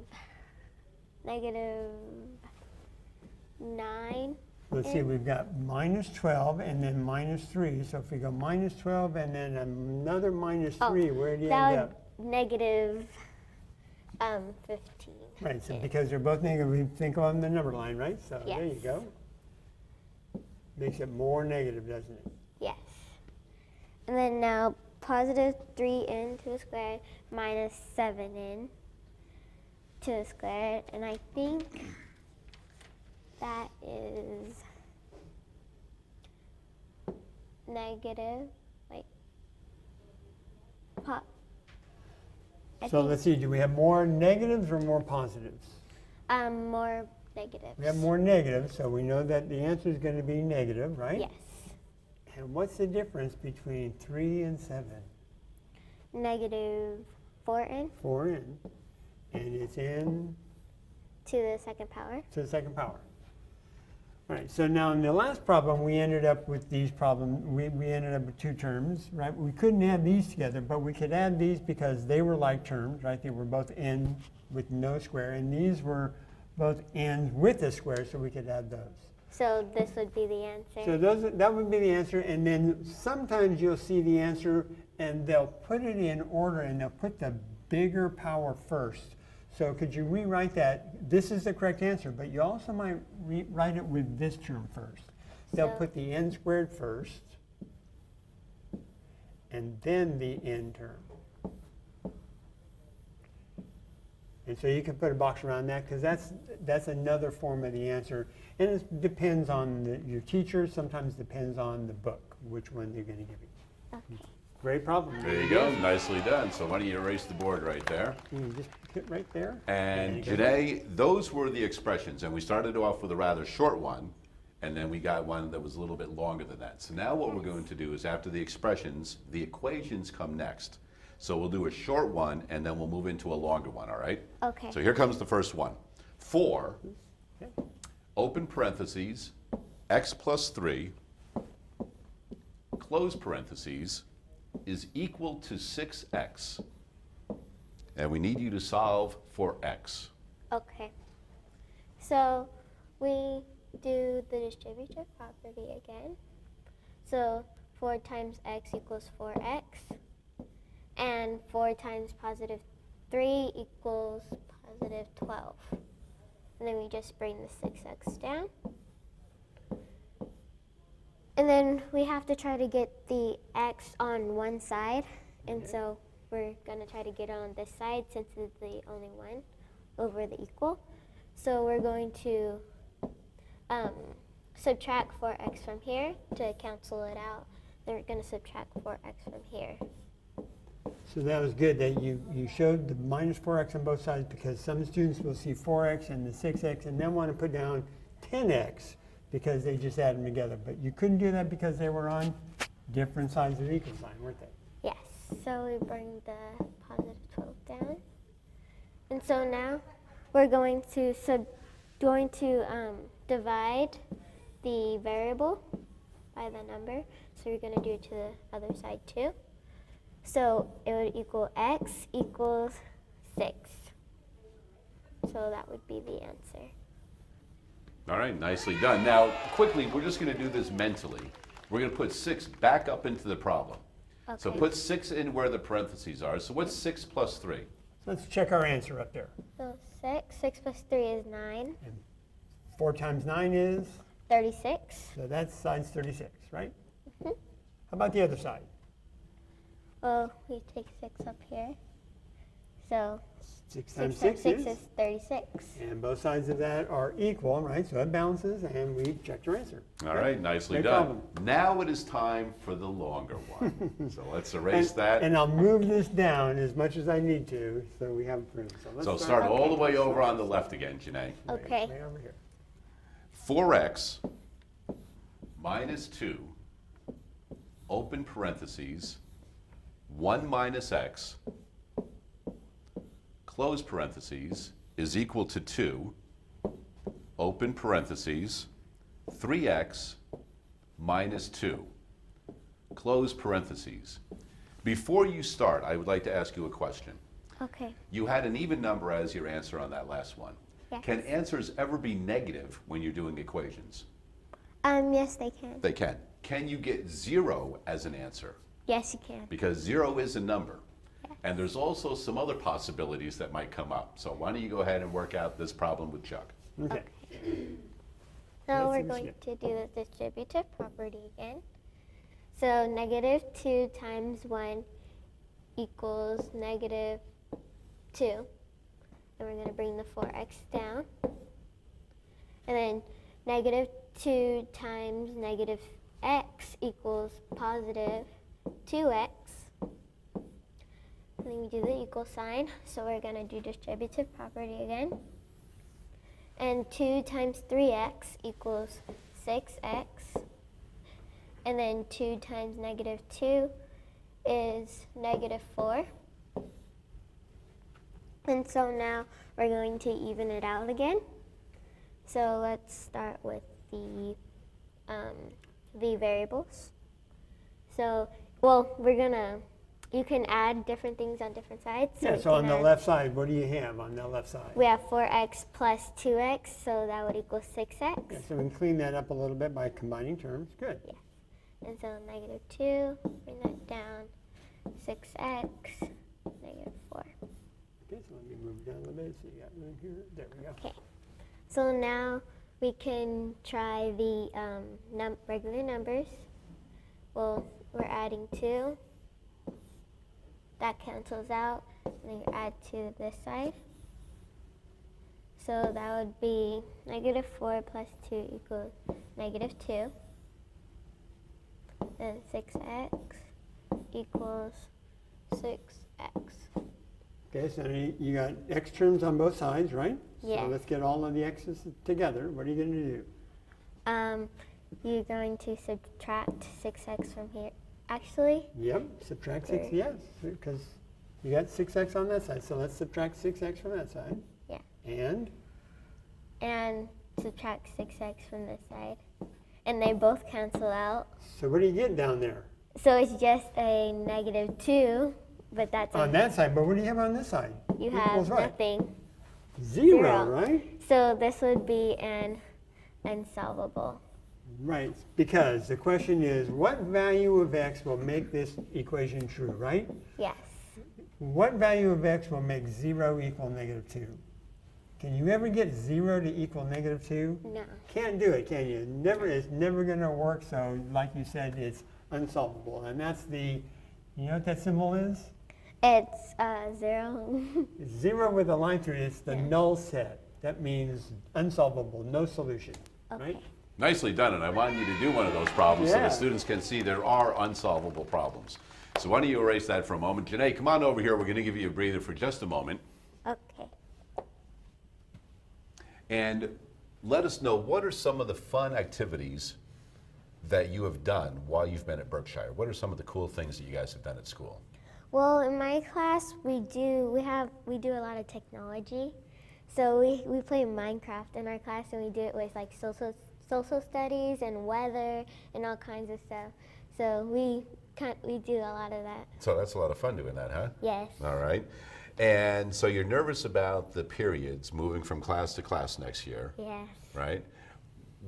[SPEAKER 7] 9.
[SPEAKER 3] Let's see, we've got minus 12 and then minus 3. So if we go minus 12 and then another minus 3, where do you
[SPEAKER 7] that
[SPEAKER 3] end
[SPEAKER 7] would
[SPEAKER 3] up?
[SPEAKER 7] negative 15.
[SPEAKER 3] Right, so because they're both negative, we think on the number line, right? So there you
[SPEAKER 7] Yes.
[SPEAKER 3] go. Makes it more negative, doesn't it?
[SPEAKER 7] Yes. And then now positive 3n to the square minus 7n to the square. And I think that is negative, like,
[SPEAKER 3] So let's see, do we have more negatives or more positives?
[SPEAKER 7] more negatives.
[SPEAKER 3] We have more negatives, so we know that the answer is going to be negative, right?
[SPEAKER 7] Yes.
[SPEAKER 3] And what's the difference between 3 and 7?
[SPEAKER 7] Negative 4n
[SPEAKER 3] 4n. And it's n
[SPEAKER 7] to the second power.
[SPEAKER 3] to the second power. All right, so now in the last problem, we ended up with these problems. We ended up with 2 terms, right? We couldn't add these together, but we could add these because they were like terms, right? They were both n with no square, and these were both n's with a square, so we could add those.
[SPEAKER 7] So this would be the answer.
[SPEAKER 3] So that would be the answer, and then sometimes you'll see the answer, and they'll put it in order, and they'll put the bigger power first. So could you rewrite that? This is the correct answer, but you also might write it with this term first. They'll
[SPEAKER 7] So-
[SPEAKER 3] put the n squared first, and then the n term. And so you can put a box around that, because that's another form of the answer. And it depends on your teacher, sometimes depends on the book, which one they're going to give you.
[SPEAKER 7] Okay.
[SPEAKER 3] Great problem.
[SPEAKER 2] There you go, nicely done. So why don't you erase the board right there?
[SPEAKER 3] You can just put it right there.
[SPEAKER 2] And
[SPEAKER 3] you go.
[SPEAKER 2] Janae, those were the expressions, and we started off with a rather short one, and then we got one that was a little bit longer than that. So now what we're going to do is after the expressions, the equations come next. So we'll do a short one, and then we'll move into a longer one, all right?
[SPEAKER 7] Okay.
[SPEAKER 2] So here comes the first one. 4,
[SPEAKER 3] Okay.
[SPEAKER 2] open parentheses, x plus 3, close parentheses, is equal to 6x. And we need you to solve for x.
[SPEAKER 7] Okay. So we do the distributive property again. So 4 times x equals 4x. And 4 times positive 3 equals positive 12. And then we just bring the 6x down. And then we have to try to get the x on one side. And so we're going to try to get it on this side since it's the only one over the equal. So we're going to subtract 4x from here to cancel it out. Then we're going to subtract 4x from here.
[SPEAKER 3] So that was good that you showed the minus 4x on both sides, because some students will see 4x and the 6x and then want to put down 10x because they just add them together. But you couldn't do that because they were on different sides of the equal sign, weren't they?
[SPEAKER 7] Yes, so we bring the positive 12 down. And so now we're going to divide the variable by the number. So we're going to do it to the other side too. So it would equal x equals 6. So that would be the answer.
[SPEAKER 2] All right, nicely done. Now, quickly, we're just going to do this mentally. We're going to put 6 back up into the problem.
[SPEAKER 7] Okay.
[SPEAKER 2] So put 6 in where the parentheses are. So what's 6 plus 3?
[SPEAKER 3] So let's check our answer up there.
[SPEAKER 7] So 6 plus 3 is 9.
[SPEAKER 3] 4 times 9 is,
[SPEAKER 7] 36.
[SPEAKER 3] so that's side's 36, right?
[SPEAKER 7] Mhm.
[SPEAKER 3] How about the other side?
[SPEAKER 7] Well, we take 6 up here. So
[SPEAKER 3] 6
[SPEAKER 7] 6
[SPEAKER 3] times
[SPEAKER 7] times
[SPEAKER 3] 6
[SPEAKER 7] 6
[SPEAKER 3] is?
[SPEAKER 7] is 36.
[SPEAKER 3] And both sides of that are equal, right? So it balances, and we checked your answer.
[SPEAKER 2] All right, nicely
[SPEAKER 3] No
[SPEAKER 2] done.
[SPEAKER 3] problem.
[SPEAKER 2] Now it is time for the longer one. So let's erase that.
[SPEAKER 3] And I'll move this down as much as I need to, so we have room. Let's
[SPEAKER 2] So start all the way over on the left again, Janae.
[SPEAKER 7] Okay.
[SPEAKER 3] Way over here.
[SPEAKER 2] 4x minus 2, open parentheses, 1 minus x, close parentheses, is equal to 2, open parentheses, 3x minus 2, close parentheses. Before you start, I would like to ask you a question.
[SPEAKER 7] Okay.
[SPEAKER 2] You had an even number as your answer on that last one.
[SPEAKER 7] Yes.
[SPEAKER 2] Can answers ever be negative when you're doing equations?
[SPEAKER 7] Yes, they can.
[SPEAKER 2] They can. Can you get 0 as an answer?
[SPEAKER 7] Yes, you can.
[SPEAKER 2] Because 0 is a number. And there's also some other possibilities that might come up. So why don't you go ahead and work out this problem with Chuck?
[SPEAKER 3] Okay.
[SPEAKER 7] Now
[SPEAKER 3] Let's
[SPEAKER 7] we're
[SPEAKER 3] see
[SPEAKER 7] going
[SPEAKER 3] what
[SPEAKER 7] to do the distributive property again. So negative 2 times 1 equals negative 2. And we're going to bring the 4x down. And then negative 2 times negative x equals positive 2x. And then we do the equal sign. So we're going to do distributive property again. And 2 times 3x equals 6x. And then 2 times negative 2 is negative 4. And so now we're going to even it out again. So let's start with the variables. So, well, you can add different things on different sides.
[SPEAKER 3] Yeah,
[SPEAKER 7] we
[SPEAKER 3] so on
[SPEAKER 7] can
[SPEAKER 3] the
[SPEAKER 7] add-
[SPEAKER 3] left side, what do you have on the left side?
[SPEAKER 7] We have 4x plus 2x, so that would equal 6x.
[SPEAKER 3] Yeah, so we can clean that up a little bit by combining terms. Good.
[SPEAKER 7] And so negative 2, bring that down, 6x, negative 4.
[SPEAKER 3] Okay, so let me move it down a little bit so you got room here. There we go.
[SPEAKER 7] Okay. So now we can try the regular numbers. Well, we're adding 2. That cancels out. And then you add to this side. So that would be negative 4 plus 2 equals negative 2. Then 6x equals 6x.
[SPEAKER 3] Okay, so you got x terms on both sides, right?
[SPEAKER 7] Yeah.
[SPEAKER 3] So let's get all of the x's together. What are you going to do?
[SPEAKER 7] You're going to subtract 6x from here. Actually,
[SPEAKER 3] Yep, subtract 6,
[SPEAKER 7] Sure.
[SPEAKER 3] yes, because you got 6x on that side. So let's subtract 6x from that side.
[SPEAKER 7] Yeah.
[SPEAKER 3] And
[SPEAKER 7] subtract 6x from this side. And they both cancel out.
[SPEAKER 3] so what do you get down there?
[SPEAKER 7] So it's just a negative 2, but that's
[SPEAKER 3] On that side, but what do you have on this side?
[SPEAKER 7] you
[SPEAKER 3] Equals
[SPEAKER 7] have
[SPEAKER 3] what?
[SPEAKER 7] nothing.
[SPEAKER 3] Zero, right?
[SPEAKER 7] So this would be an unsolvable.
[SPEAKER 3] Right, because the question is, what value of x will make this equation true, right?
[SPEAKER 7] Yes.
[SPEAKER 3] What value of x will make 0 equal negative 2? Can you ever get 0 to equal negative 2?
[SPEAKER 7] No.
[SPEAKER 3] Can't do it, can you? It's never going to work, so like you said, it's unsolvable. And that's the, you know what that symbol is?
[SPEAKER 7] It's 0.
[SPEAKER 3] It's 0 with a line through it. It's the null set. That means unsolvable, no solution, right?
[SPEAKER 2] Nicely done, and I want you to do one of those problems so
[SPEAKER 3] Yeah.
[SPEAKER 2] the students can see there are unsolvable problems. So why don't you erase that for a moment. Janae, come on over here. We're going to give you a breather for just a moment.
[SPEAKER 7] Okay.
[SPEAKER 2] And let us know, what are some of the fun activities that you have done while you've been at Berkshire? What are some of the cool things that you guys have done at school?
[SPEAKER 7] Well, in my class, we do a lot of technology. So we play Minecraft in our class, and we do it with like social studies and weather and all kinds of stuff. So we do a lot of that.
[SPEAKER 2] So that's a lot of fun doing that, huh?
[SPEAKER 7] Yes.
[SPEAKER 2] All right. And so you're nervous about the periods moving from class to class next year,
[SPEAKER 7] Yes.
[SPEAKER 2] right?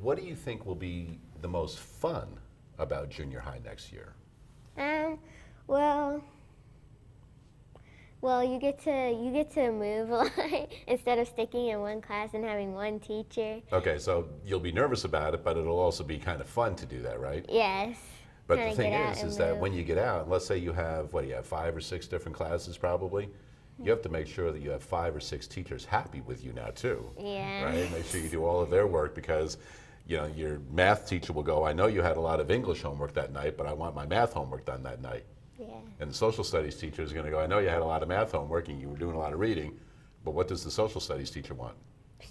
[SPEAKER 2] What do you think will be the most fun about junior high next year?
[SPEAKER 7] Well, you get to move a lot instead of sticking in one class and having one teacher.
[SPEAKER 2] Okay, so you'll be nervous about it, but it'll also be kind of fun to do that, right?
[SPEAKER 7] Yes.
[SPEAKER 2] But
[SPEAKER 7] Kinda
[SPEAKER 2] the thing
[SPEAKER 7] get out
[SPEAKER 2] is
[SPEAKER 7] and
[SPEAKER 2] that
[SPEAKER 7] move.
[SPEAKER 2] when you get out, let's say you have, 5 or 6 different classes probably, you have to make sure that you have 5 or 6 teachers happy with you now too.
[SPEAKER 7] Yeah.
[SPEAKER 2] Right? Make sure you do all of their work because, your math teacher will go, I know you had a lot of English homework that night, but I want my math homework done that night.
[SPEAKER 7] Yeah.
[SPEAKER 2] And the social studies teacher is going to go, I know you had a lot of math homework and you were doing a lot of reading, but what does the social studies teacher want?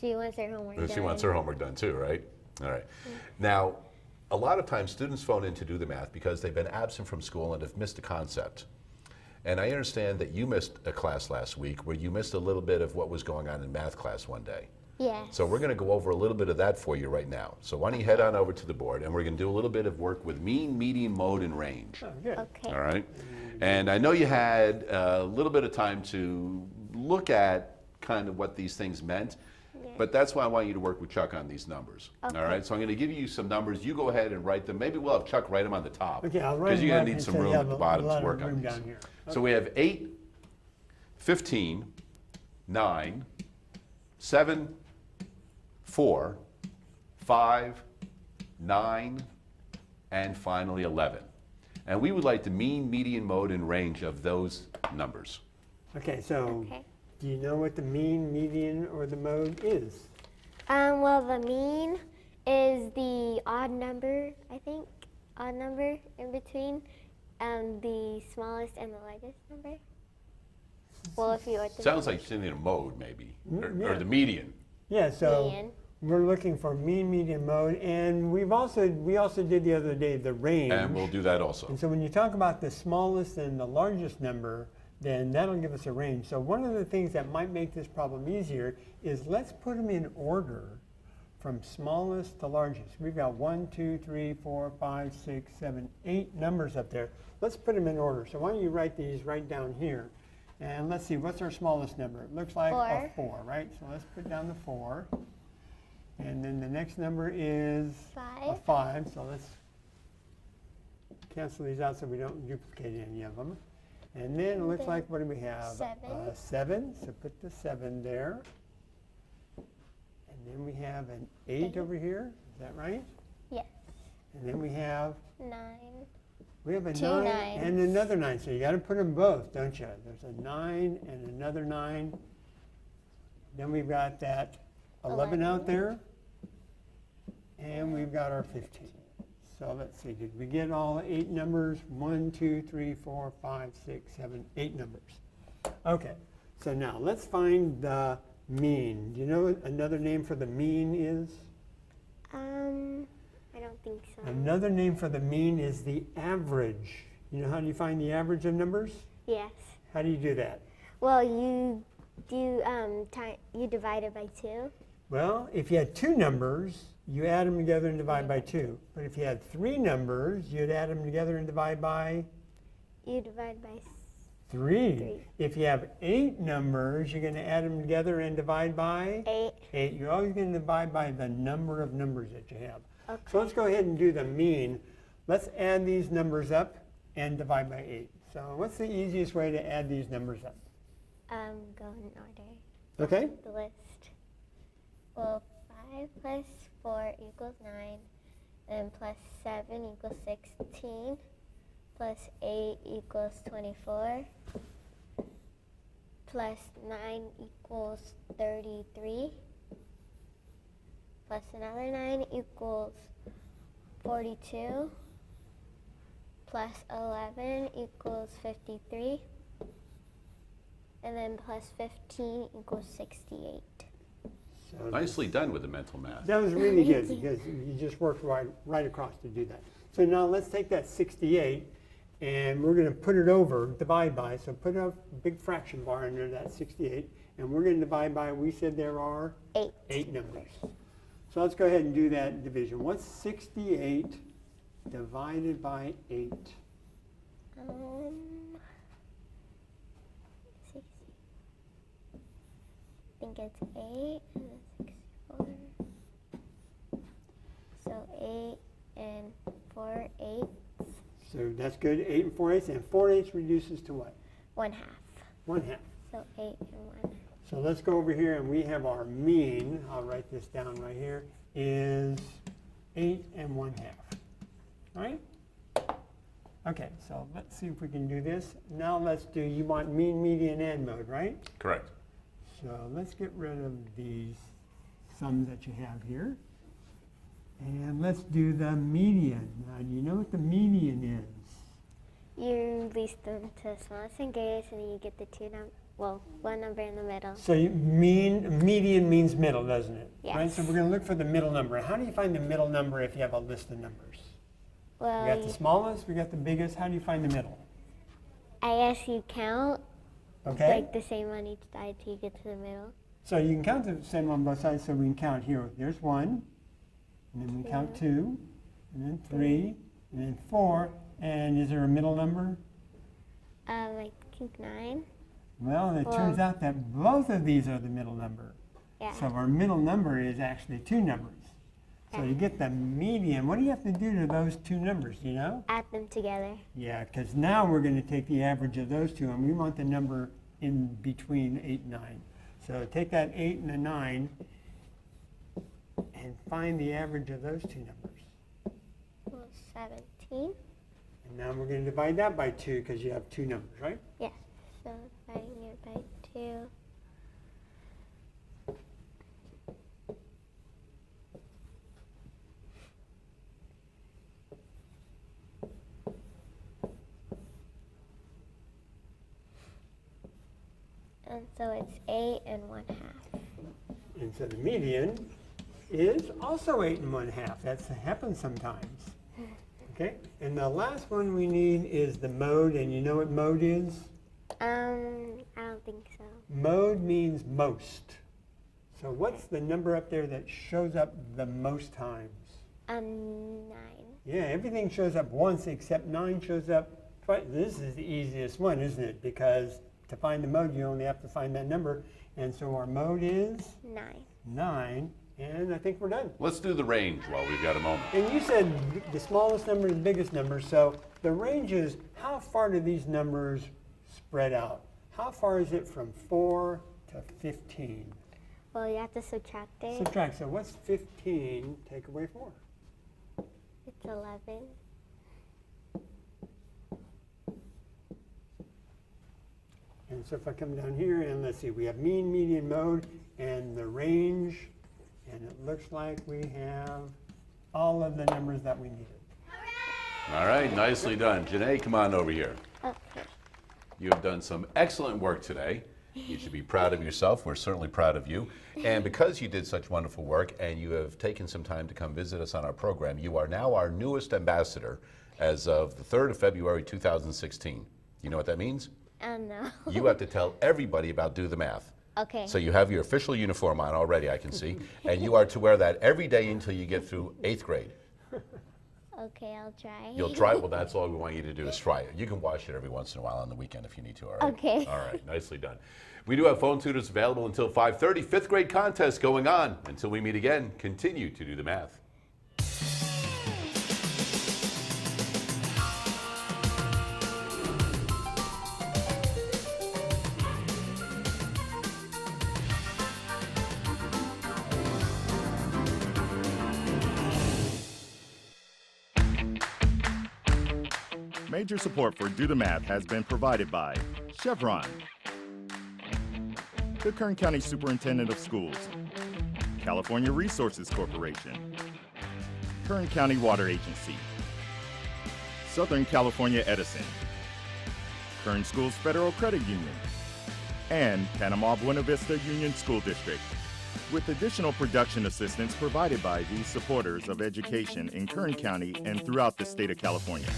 [SPEAKER 7] She wants her homework done.
[SPEAKER 2] She wants her homework done too, right? All right. Now, a lot of times students phone in to do the math because they've been absent from school and have missed a concept. And I understand that you missed a class last week where you missed a little bit of what was going on in math class one day.
[SPEAKER 7] Yes.
[SPEAKER 2] So we're going to go over a little bit of that for you right now. So why don't you head on over to the board and we're going to do a little bit of work with mean, median, mode, and range.
[SPEAKER 3] Oh, good.
[SPEAKER 7] Okay.
[SPEAKER 2] All right. And I know you had a little bit of time to look at kind of what these things meant, but that's why I want you to work with Chuck on these numbers.
[SPEAKER 7] Okay.
[SPEAKER 2] All right. So I'm going to give you some numbers. You go ahead and write them. Maybe we'll have Chuck write them on the top.
[SPEAKER 3] Okay, I'll write
[SPEAKER 2] because you're
[SPEAKER 3] them
[SPEAKER 2] going to
[SPEAKER 3] up
[SPEAKER 2] need some
[SPEAKER 3] so you
[SPEAKER 2] room
[SPEAKER 3] have
[SPEAKER 2] at the
[SPEAKER 3] a
[SPEAKER 2] bottom
[SPEAKER 3] lot
[SPEAKER 2] to
[SPEAKER 3] of
[SPEAKER 2] work on
[SPEAKER 3] room
[SPEAKER 2] these.
[SPEAKER 3] down here.
[SPEAKER 2] So we have 8, 15, 9, 7, 4, 5, 9, and finally 11. And we would like the mean, median, mode, and range of those numbers.
[SPEAKER 3] Okay, so
[SPEAKER 7] Okay.
[SPEAKER 3] do you know what the mean, median, or the mode is?
[SPEAKER 7] Well, the mean is the odd number, I think. Odd number in between the smallest and the largest number. Well, if you orthogonal.
[SPEAKER 2] Sounds like you need a mode, maybe, or
[SPEAKER 3] yeah.
[SPEAKER 2] the median.
[SPEAKER 3] Yeah, so
[SPEAKER 7] Median.
[SPEAKER 3] we're looking for mean, median, mode, and we also did the other day the range.
[SPEAKER 2] And we'll do that also.
[SPEAKER 3] And so when you talk about the smallest and the largest number, then that'll give us a range. So one of the things that might make this problem easier is let's put them in order from smallest to largest. We've got 1, 2, 3, 4, 5, 6, 7, 8 numbers up there. Let's put them in order. So why don't you write these right down here? And let's see, what's our smallest number? It looks like a 4, right? So let's put down the 4. And then the next number is a
[SPEAKER 7] 5.
[SPEAKER 3] 5. So let's cancel these out so we don't duplicate any of them. And then it looks
[SPEAKER 7] then
[SPEAKER 3] like, what do we have?
[SPEAKER 7] 7.
[SPEAKER 3] 7, so put the 7 there. And then we have an 8 over here, is that right?
[SPEAKER 7] Yes.
[SPEAKER 3] And then we have
[SPEAKER 7] 9.
[SPEAKER 3] a 9
[SPEAKER 7] Two
[SPEAKER 3] and
[SPEAKER 7] nines.
[SPEAKER 3] another 9. So you got to put them both, don't you? There's a 9 and another 9. Then we've got that 11 out
[SPEAKER 7] 11.
[SPEAKER 3] there. And we've got our 15. So let's see, did we get all 8 numbers? 1, 2, 3, 4, 5, 6, 7, 8 numbers. Okay, so now let's find the mean. Do you know what another name for the mean is?
[SPEAKER 7] I don't think so.
[SPEAKER 3] Another name for the mean is the average. You know how do you find the average of numbers?
[SPEAKER 7] Yes.
[SPEAKER 3] How do you do that?
[SPEAKER 7] Well, you do you divide it by 2.
[SPEAKER 3] Well, if you had 2 numbers, you add them together and divide by 2. But if you had 3 numbers, you'd add them together and divide by
[SPEAKER 7] You divide by
[SPEAKER 3] 3.
[SPEAKER 7] 3.
[SPEAKER 3] If you have 8 numbers, you're going to add them together and divide by
[SPEAKER 7] 8.
[SPEAKER 3] 8. You're always going to divide by the number of numbers that you have.
[SPEAKER 7] Okay.
[SPEAKER 3] So let's go ahead and do the mean. Let's add these numbers up and divide by 8. So what's the easiest way to add these numbers up?
[SPEAKER 7] Go in order.
[SPEAKER 3] Okay?
[SPEAKER 7] The list. Well, 5 plus 4 equals 9, and plus 7 equals 16, plus 8 equals 24, plus 9 equals 33, plus another 9 equals 42, plus 11 equals 53, and then plus 15 equals 68.
[SPEAKER 3] So
[SPEAKER 2] Nicely done with the mental math.
[SPEAKER 3] that was really good because you just worked right across to do that. So now let's take that 68 and we're going to put it over, divide by. So put a big fraction bar under that 68 and we're going to divide by, we said there are
[SPEAKER 7] 8.
[SPEAKER 3] numbers. So let's go ahead and do that division. What's 68 divided by 8?
[SPEAKER 7] 60. I think it's 8 and then 64. So 8 and 4 eighths.
[SPEAKER 3] So that's good, 8 and 4 eighths, and 4 eighths reduces to what?
[SPEAKER 7] 1/2.
[SPEAKER 3] 1/2.
[SPEAKER 7] So 8 and 1/2.
[SPEAKER 3] So let's go over here and we have our mean, I'll write this down right here, is 8 and 1/2. All right? Okay, so let's see if we can do this. Now let's do, you want mean, median, and mode, right?
[SPEAKER 2] Correct.
[SPEAKER 3] So let's get rid of these sums that you have here. And let's do the median. Now, do you know what the median is?
[SPEAKER 7] You least them to the smallest and greatest, and then you get the one number in the middle.
[SPEAKER 3] So median means middle, doesn't it?
[SPEAKER 7] Yes.
[SPEAKER 3] Right, so we're going to look for the middle number. How do you find the middle number if you have a list of numbers? We got
[SPEAKER 7] Well,
[SPEAKER 3] the smallest, we got the biggest. How do you find the middle?
[SPEAKER 7] I guess you count
[SPEAKER 3] Okay?
[SPEAKER 7] like the same on each side till you get to the middle.
[SPEAKER 3] So you can count the same on both sides, so we can count here. There's 1, and then we count 2, and then 3, and then 4. And is there a middle number?
[SPEAKER 7] I think 9.
[SPEAKER 3] Well, it turns out that both of these are the middle number.
[SPEAKER 7] Yeah.
[SPEAKER 3] So our middle number is actually 2 numbers. So you get the median. What do you have to do to those 2 numbers, do you know?
[SPEAKER 7] Add them together.
[SPEAKER 3] Yeah, because now we're going to take the average of those 2, and we want the number in between 8 and 9. So take that 8 and the 9 and find the average of those 2 numbers.
[SPEAKER 7] Well, 17.
[SPEAKER 3] And now we're going to divide that by 2 because you have 2 numbers, right?
[SPEAKER 7] Yes. So dividing it by 2. And so it's 8 and 1/2.
[SPEAKER 3] And so the median is also 8 and 1/2. That happens sometimes. Okay? And the last one we need is the mode, and you know what mode is?
[SPEAKER 7] I don't think so.
[SPEAKER 3] Mode means most. So what's the number up there that shows up the most times?
[SPEAKER 7] 9.
[SPEAKER 3] Yeah, everything shows up once except 9 shows up twice. This is the easiest one, isn't it? Because to find the mode, you only have to find that number. And so our mode is
[SPEAKER 7] 9.
[SPEAKER 3] 9, and I think we're done.
[SPEAKER 2] Let's do the range while we've got a moment.
[SPEAKER 3] And you said the smallest number and the biggest number, so the range is how far do these numbers spread out? How far is it from 4 to 15?
[SPEAKER 7] Well, you have to subtract it.
[SPEAKER 3] Subtract, so what's 15 take away 4?
[SPEAKER 7] It's 11.
[SPEAKER 3] And so if I come down here and let's see, we have mean, median, mode, and the range, and it looks like we have all of the numbers that we needed.
[SPEAKER 2] All right, nicely done. Janae, come on over here.
[SPEAKER 7] Okay.
[SPEAKER 2] You have done some excellent work today. You should be proud of yourself. We're certainly proud of you. And because you did such wonderful work and you have taken some time to come visit us on our program, you are now our newest ambassador as of the 3rd of February 2016. You know what that means?
[SPEAKER 7] No.
[SPEAKER 2] You have to tell everybody about Do the Math.
[SPEAKER 7] Okay.
[SPEAKER 2] So you have your official uniform on already, I can see, and you are to wear that every day until you get through 8th grade.
[SPEAKER 7] Okay, I'll try.
[SPEAKER 2] You'll try it? Well, that's all we want you to do is try it. You can wash it every once in a while on the weekend if you need to, all right?
[SPEAKER 7] Okay.
[SPEAKER 2] All right, nicely done. We do have phone tutors available until 5:30. 5th grade contest going on. Until we meet again, continue to do the math.
[SPEAKER 1] Major support for Do the Math has been provided by Chevron, the Kern County Superintendent of Schools, California Resources Corporation, Kern County Water Agency, Southern California Edison, Kern Schools Federal Credit Union, and Panama Buena Vista Union School District, with additional production assistance provided by these supporters of education in Kern County and throughout the state of California.